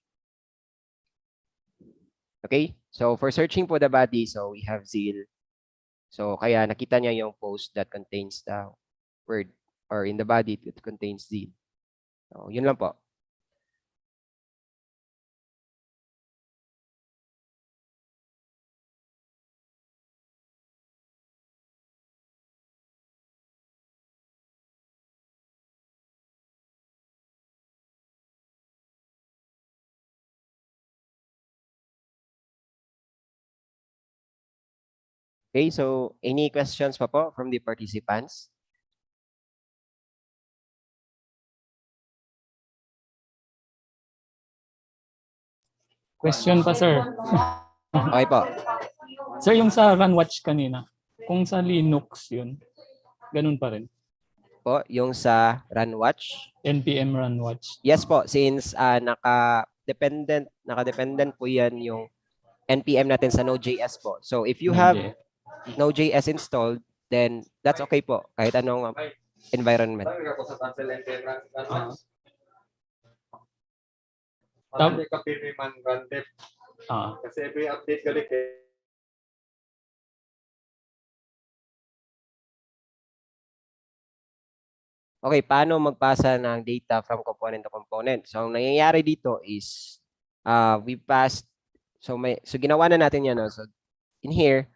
Okay, so for searching for the body, so we have zeal. So kaya nakita niya yung post that contains the word or in the body that contains zeal. So yun lang po. Okay, so any questions pa po from the participants? Question pa, sir. Okay po. Sir, yung sa run watch kanina, kung sa Linux yun, ganun pa rin. Po, yung sa run watch. NPM run watch. Yes po, since naka-dependent po yan yung NPM natin sa Node.js po. So if you have Node.js installed, then that's okay po, kahit anong environment. Kasi every update galit eh. Okay, paano magpasa ng data from component to component? So ang nangyayari dito is we passed so ginawa na natin yan. So in here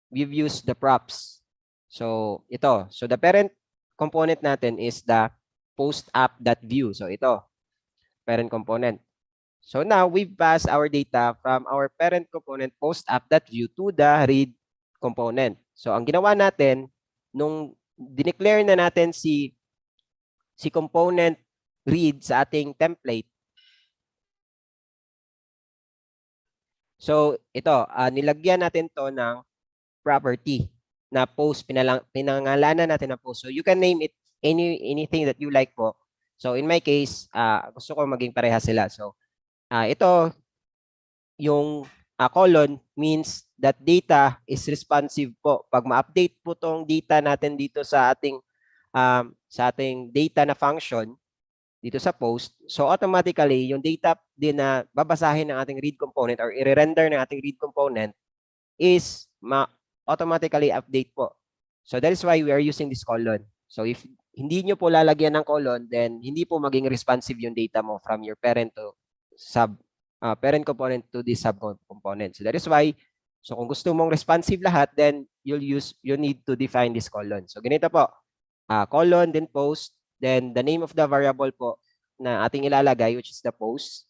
we've used the props. So ito, so the parent component natin is the post app.vue. So ito, parent component. So now we've passed our data from our parent component post app.vue to the read component. So ang ginawa natin nung dineclare na natin si component read sa ating template. So ito, nilagyan natin to ng property na post, pinangalanan natin na post. So you can name it anything that you like po. So in my case, gusto ko maging pareha sila. So ito yung colon means that data is responsive po. Pag ma-update po tong data natin dito sa ating data na function dito sa post, so automatically yung data din na babasahin ng ating read component or i-render ng ating read component is automatically update po. So that is why we are using this colon. So if hindi nyo po lalagyan ng colon, then hindi po maging responsive yung data mo from your parent to parent component to this sub component. So that is why, so kung gusto mong responsive lahat, then you need to define this colon. So ganito po, colon, then post, then the name of the variable po na ating ilalagay, which is the post.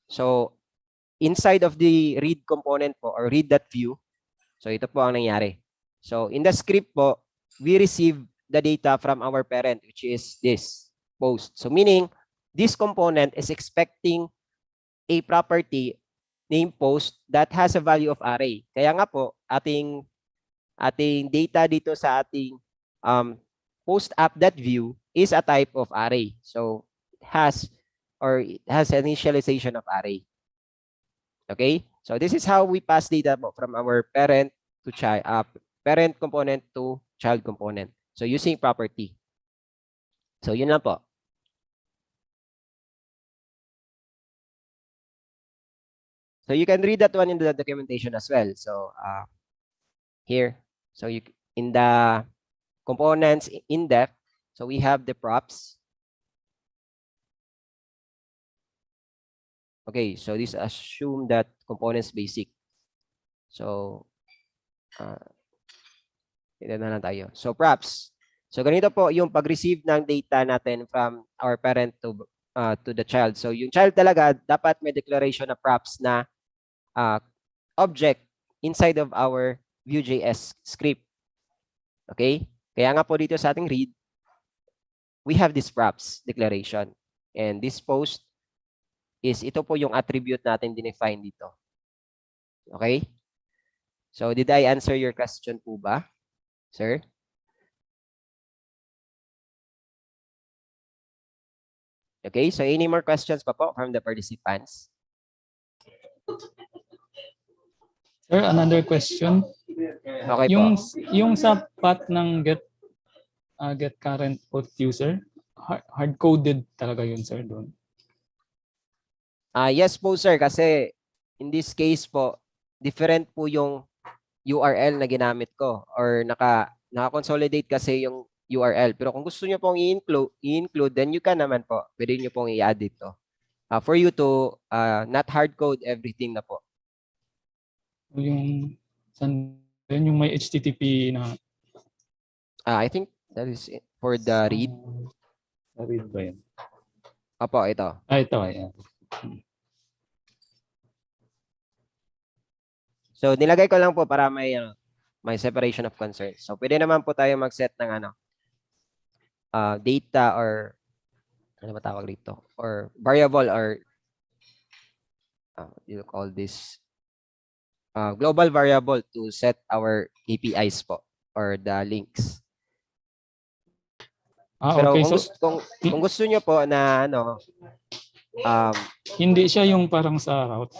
So inside of the read component po or read.view, so ito po ang nangyari. So in the script po, we receive the data from our parent, which is this post. So meaning this component is expecting a property named post that has a value of array. Kaya nga po, ating data dito sa ating post app.view is a type of array. So it has initialization of array. Okay? So this is how we pass data from our parent to child, parent component to child component. So using property. So yun lang po. So you can read that one in the documentation as well. So here, so you in the components in depth, so we have the props. Okay, so this assume that components basic. So ito na lang tayo. So props. So ganito po yung pag-receive ng data natin from our parent to the child. So yung child talaga dapat may declaration na props na object inside of our Vue.js script. Okay? Kaya nga po dito sa ating read, we have this props declaration. And this post is ito po yung attribute natin dinefine dito. Okay? So did I answer your question po ba, sir? Okay, so any more questions pa po from the participants? Sir, another question. Okay Yung po. yung sa path ng get current put user, hard coded talaga yun, sir, doon. Yes po sir, kasi in this case po, different po yung URL na ginamit ko or naka-consolidate kasi yung URL. Pero kung gusto niyo pong i-include, then you can naman po. Pwede niyo pong i-add dito. For you to not hard code everything na po. Yung yung may HTTP na I think that is it for the read. Read ba yan? Opo, ito. Ito, ayan. So nilagay ko lang po para may separation of concerns. So pwede naman po tayo mag-set ng data or ano ba tawag dito? Or variable or what do you call this? Global variable to set our APIs po or the links. Pero Okay. kung gusto niyo po na hindi siya yung parang sa route.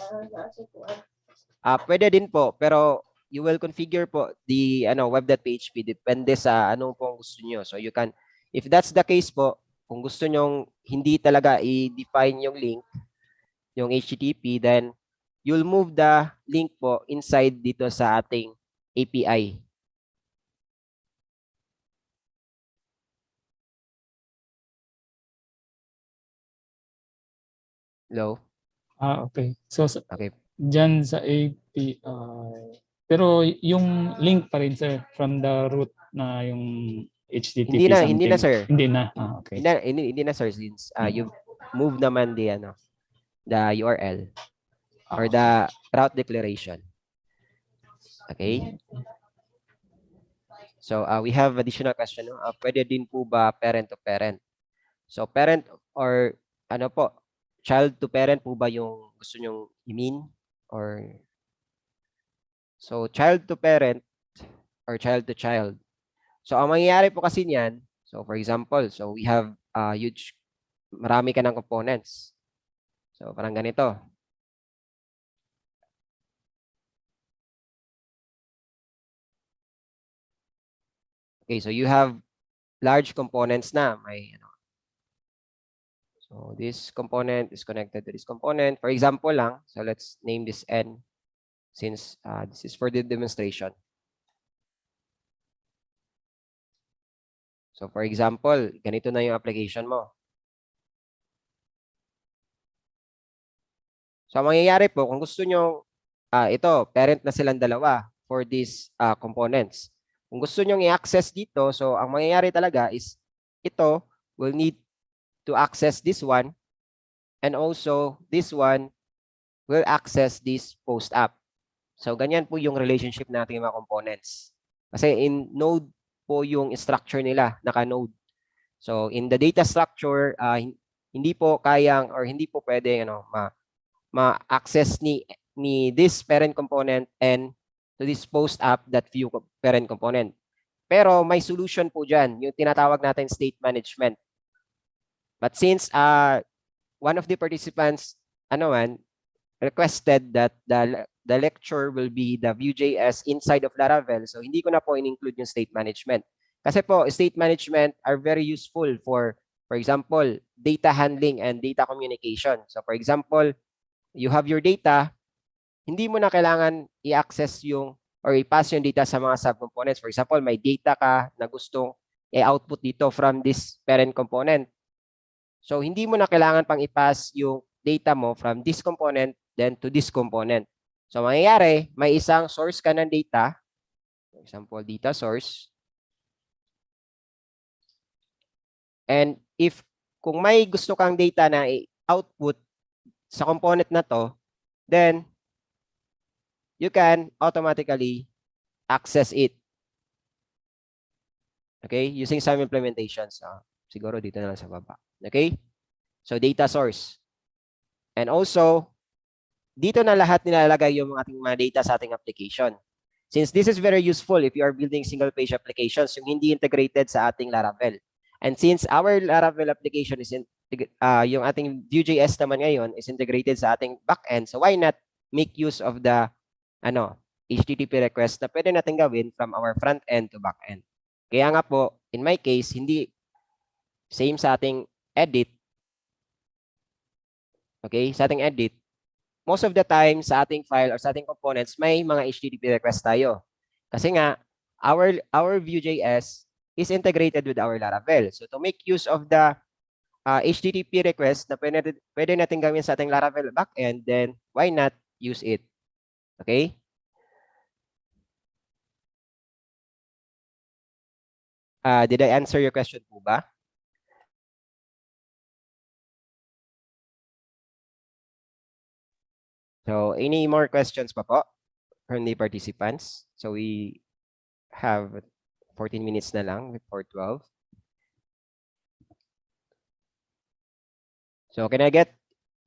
pwede din po, pero you will configure po the web.php depende sa anong pong gusto niyo. So you can, if that's the case po, kung gusto niyo hindi talaga i-define yung link, yung HTTP, then you'll move the link po inside dito sa ating API. Hello? Okay. So Okay. dyan sa API. Pero yung link pa rin, sir, from the root na yung HTTP something. Hindi na sir. Hindi na. Okay. Hindi na sir since you move naman the URL or the route declaration. Okay? So we have additional question. Pwede din po ba parent to parent? So parent or child to parent po ba yung gusto nyong i-mean? Or so child to parent or child to child. So ang mangyayari po kasi niyan, so for example, so we have marami ka ng components. So parang ganito. Okay, so you have large components na. May, so this component is connected to this component. For example lang, so let's name this N since this is for the demonstration. So for example, ganito na yung application mo. So ang mangyayari po, kung gusto nyo, ito, parent na silang dalawa for these components. Kung gusto nyo i-access dito, so ang mangyayari talaga is ito will need to access this one and also this one will access this post app. So ganyan po yung relationship natin mga components. Kasi in node po yung structure nila, naka-node. So in the data structure, hindi po kayang or hindi po pwedeng ma-access ni this parent component and to this post app that view parent component. Pero may solution po dyan, yung tinatawag natin state management. But since one of the participants requested that the lecture will be the Vue.js inside of Laravel, so hindi ko na po in-include yung state management. Kasi po, state management are very useful for example, data handling and data communication. So for example, you have your data, hindi mo na kailangan i-access yung or i-pass yung data sa mga subcomponents. For example, may data ka na gustong i-output dito from this parent component. So, hindi mo na kailangan pang i-pass yung data mo from this component then to this component. So, mangyayari, may isang source ka ng data. For example, data source. And kung may gusto kang data na i-output sa component na to, then you can automatically access it. Okay? Using some implementations. Siguro dito na lang sa baba. Okay? So, data source. And also, dito na lahat nilalagay yung ating mga data sa ating application. Since this is very useful if you are building single-page applications, yung hindi integrated sa ating Laravel. And since our Laravel application is yung ating Vue.js naman ngayon is integrated sa ating backend, so why not make use of the HTTP request na pwede natin gawin from our front end to back end. Kaya nga po, in my case, hindi same sa ating edit. Okay, sa ating edit, most of the time sa ating file or sa ating components, may mga HTTP request tayo. Kasi nga, our Vue.js is integrated with our Laravel. So to make use of the HTTP request na pwede natin gawin sa ating Laravel backend, then why not use it? Okay? Did I answer your question po ba? So, any more questions pa po from the participants? So, we have 14 minutes na lang before 12. So, can I get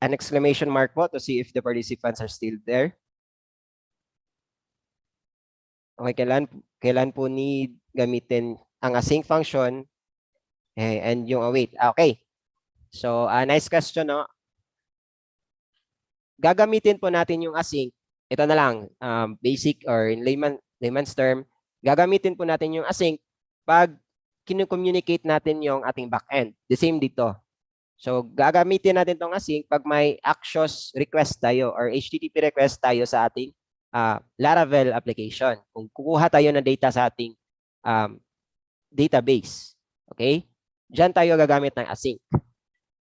an exclamation mark po to see if the participants are still there? Okay, kailan po need gamitin ang async function and yung await. Okay. So, nice question, no? Gagamitin po natin yung async. Ito na lang, basic or in layman's term, gagamitin po natin yung async pag kinu-communicate natin yung ating backend. The same dito. So, gagamitin natin tong async pag may access request tayo or HTTP request tayo sa ating Laravel application. Kung kukuha tayo ng data sa ating database. Okay? Diyan tayo gagamit ng async.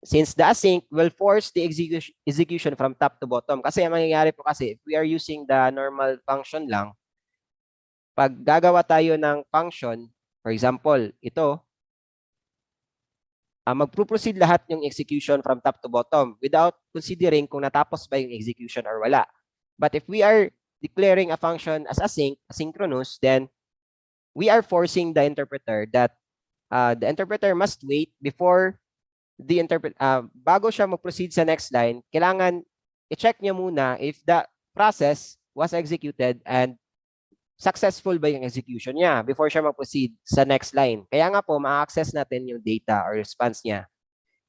Since the async will force the execution from top to bottom. Kasi ang mangyayari po kasi, if we are using the normal function lang, pag gagawa tayo ng function, for example, ito, magpo-proceed lahat yung execution from top to bottom without considering kung natapos ba yung execution or wala. But if we are declaring a function as asynchronous, then we are forcing the interpreter that the interpreter must wait before bago siya mag-proceed sa next line, kailangan i-check niya muna if the process was executed and successful ba yung execution niya before siya mag-proceed sa next line. Kaya nga po, ma-access natin yung data or response niya.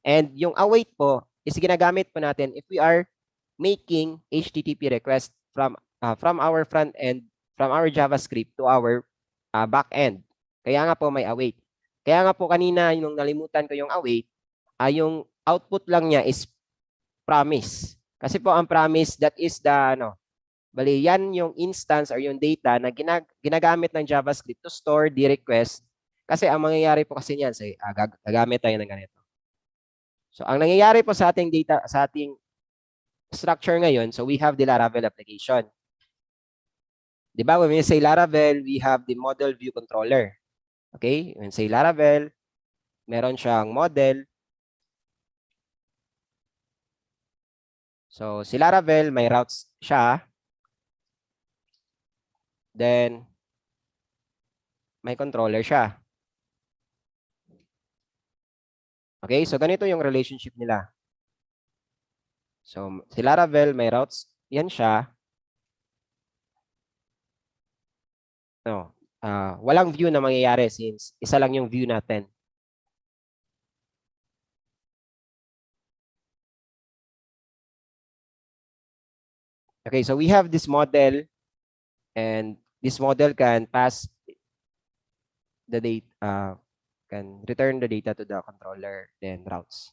And yung await po is ginagamit po natin if we are making HTTP request from our front end, from our JavaScript to our back end. Kaya nga po may await. Kaya nga po kanina yung nalimutan ko yung await, yung output lang niya is promise. Kasi po ang promise, that is the bali yan yung instance or yung data na ginagamit ng JavaScript to store the request. Kasi ang mangyayari po kasi niyan, say, gagamit tayo ng ganito. So ang nangyayari po sa ating data, sa ating structure ngayon, so we have the Laravel application. Di ba? When we say Laravel, we have the model view controller. Okay? When we say Laravel, meron siyang model. So si Laravel, may routes siya. Then, may controller siya. Okay? So ganito yung relationship nila. So si Laravel, may routes. Yan siya. No. Walang view na mangyayari since isa lang yung view natin. Okay, so we have this model and this model can pass the data, can return the data to the controller, then routes.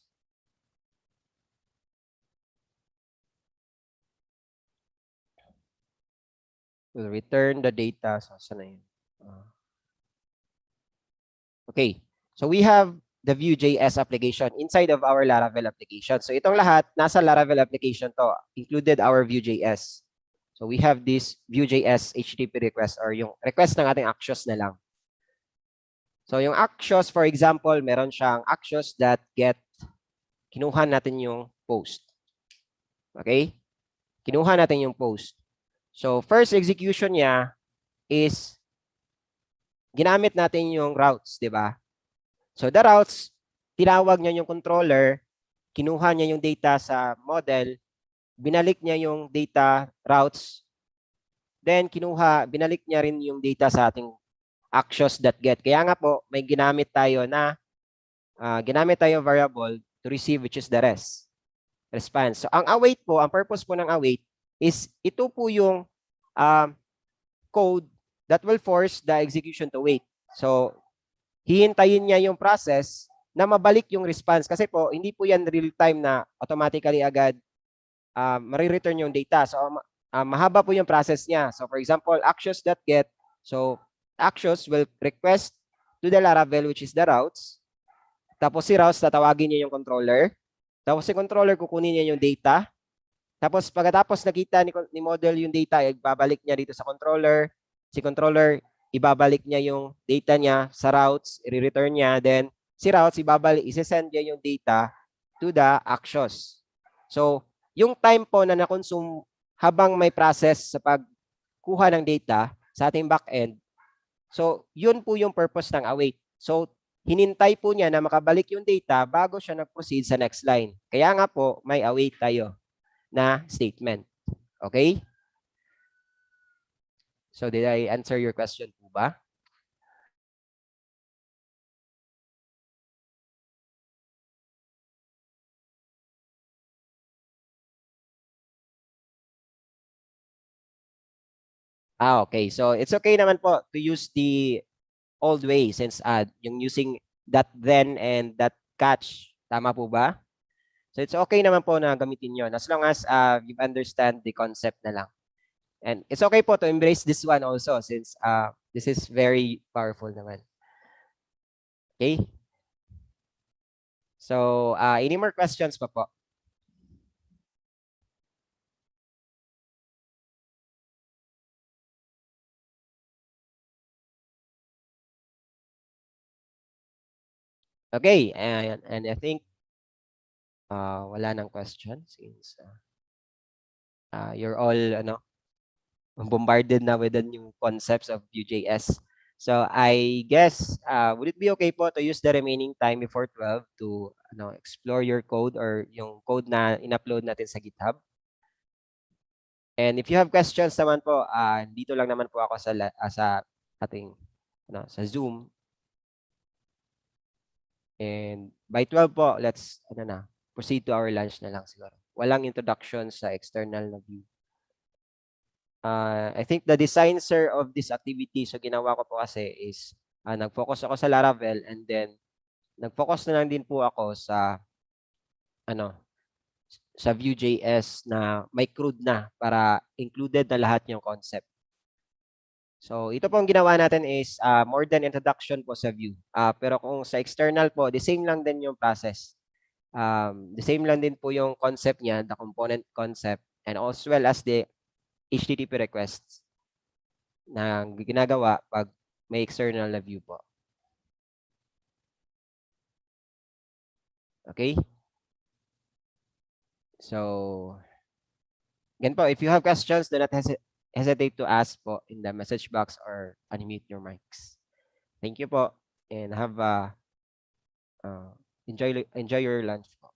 Will return the data. So, saan na yun? Okay, so we have the Vue.js application inside of our Laravel application. So itong lahat, nasa Laravel application to, included our Vue.js. So we have this Vue.js HTTP request or yung request ng ating Axios na lang. So yung Axios, for example, meron siyang Axios that get, kinuha natin yung post. Okay? Kinuha natin yung post. So first execution niya is ginamit natin yung routes, di ba? So the routes, tinawag niya yung controller, kinuha niya yung data sa model, binalik niya yung data routes, then binalik niya rin yung data sa ating Axios.get. Kaya nga po, may ginamit tayo na variable to receive, which is the response. So ang await po, ang purpose po ng await is ito po yung code that will force the execution to wait. So hihintayin niya yung process na mabalik yung response kasi po hindi po yan real time na automatically agad marireturn yung data. So mahaba po yung process niya. So for example, Axios.get. So Axios will request to the Laravel, which is the routes. Tapos si routes tatawagin niya yung controller. Tapos si controller kukunin niya yung data. Tapos pagkatapos nakita ni model yung data, ibabalik niya dito sa controller. Si controller, ibabalik niya yung data niya sa routes, i-return niya. Then si routes, isi-send niya yung data to the Axios. So yung time po na na-consume habang may process sa pagkuha ng data sa ating backend, so yun po yung purpose ng await. So hinintay po niya na makabalik yung data bago siya nag-proceed sa next line. Kaya nga po, may await tayo na statement. Okay? So did I answer your question po ba? Okay. So it's okay naman po to use the old way since yung using that then and that catch. Tama po ba? So it's okay naman po na gamitin yon as long as you understand the concept na lang. And it's okay po to embrace this one also since this is very powerful naman. Okay? So any more questions pa po? Okay, and I think wala nang question since you're all bombarded na with the new concepts of Vue.js. So I guess would it be okay po to use the remaining time before 12 to explore your code or yung code na in-upload natin sa GitHub? And if you have questions naman po, dito lang naman po ako sa ating sa Zoom. And by 12 po, let's proceed to our lunch na lang siguro. Walang introduction sa external na view. I think the design sir of this activity, so ginawa ko po kasi is nag-focus ako sa Laravel, and then nag-focus na lang din po ako sa ano, sa Vue.js na may crude na para included na lahat yung concept. So ito po ang ginawa natin is more than introduction po sa Vue. Pero kung sa external po, the same lang din yung process. The same lang din po yung concept niya, the component concept, and as well as the HTTP requests na ginagawa pag may external na view po. Okay? So, again po, if you have questions, do not hesitate to ask po in the message box or unmute your mics. Thank you po, and have enjoy your lunch po.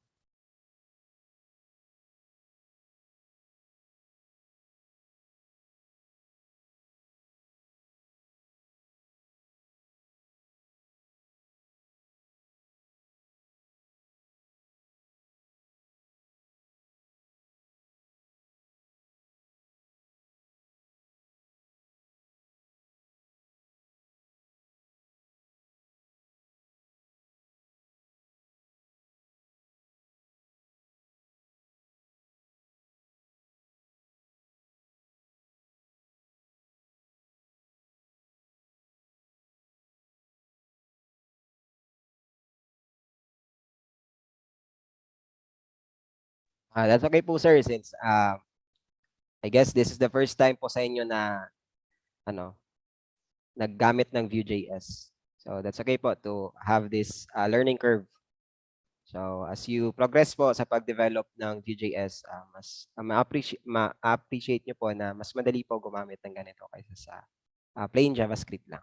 That's okay po, sir, since I guess this is the first time po sa inyo na naggamit ng Vue.js. So that's okay po to have this learning curve. So as you progress po sa pag-develop ng Vue.js, mas ma-appreciate nyo po na mas madali po gumamit ng ganito kaysa sa plain JavaScript lang.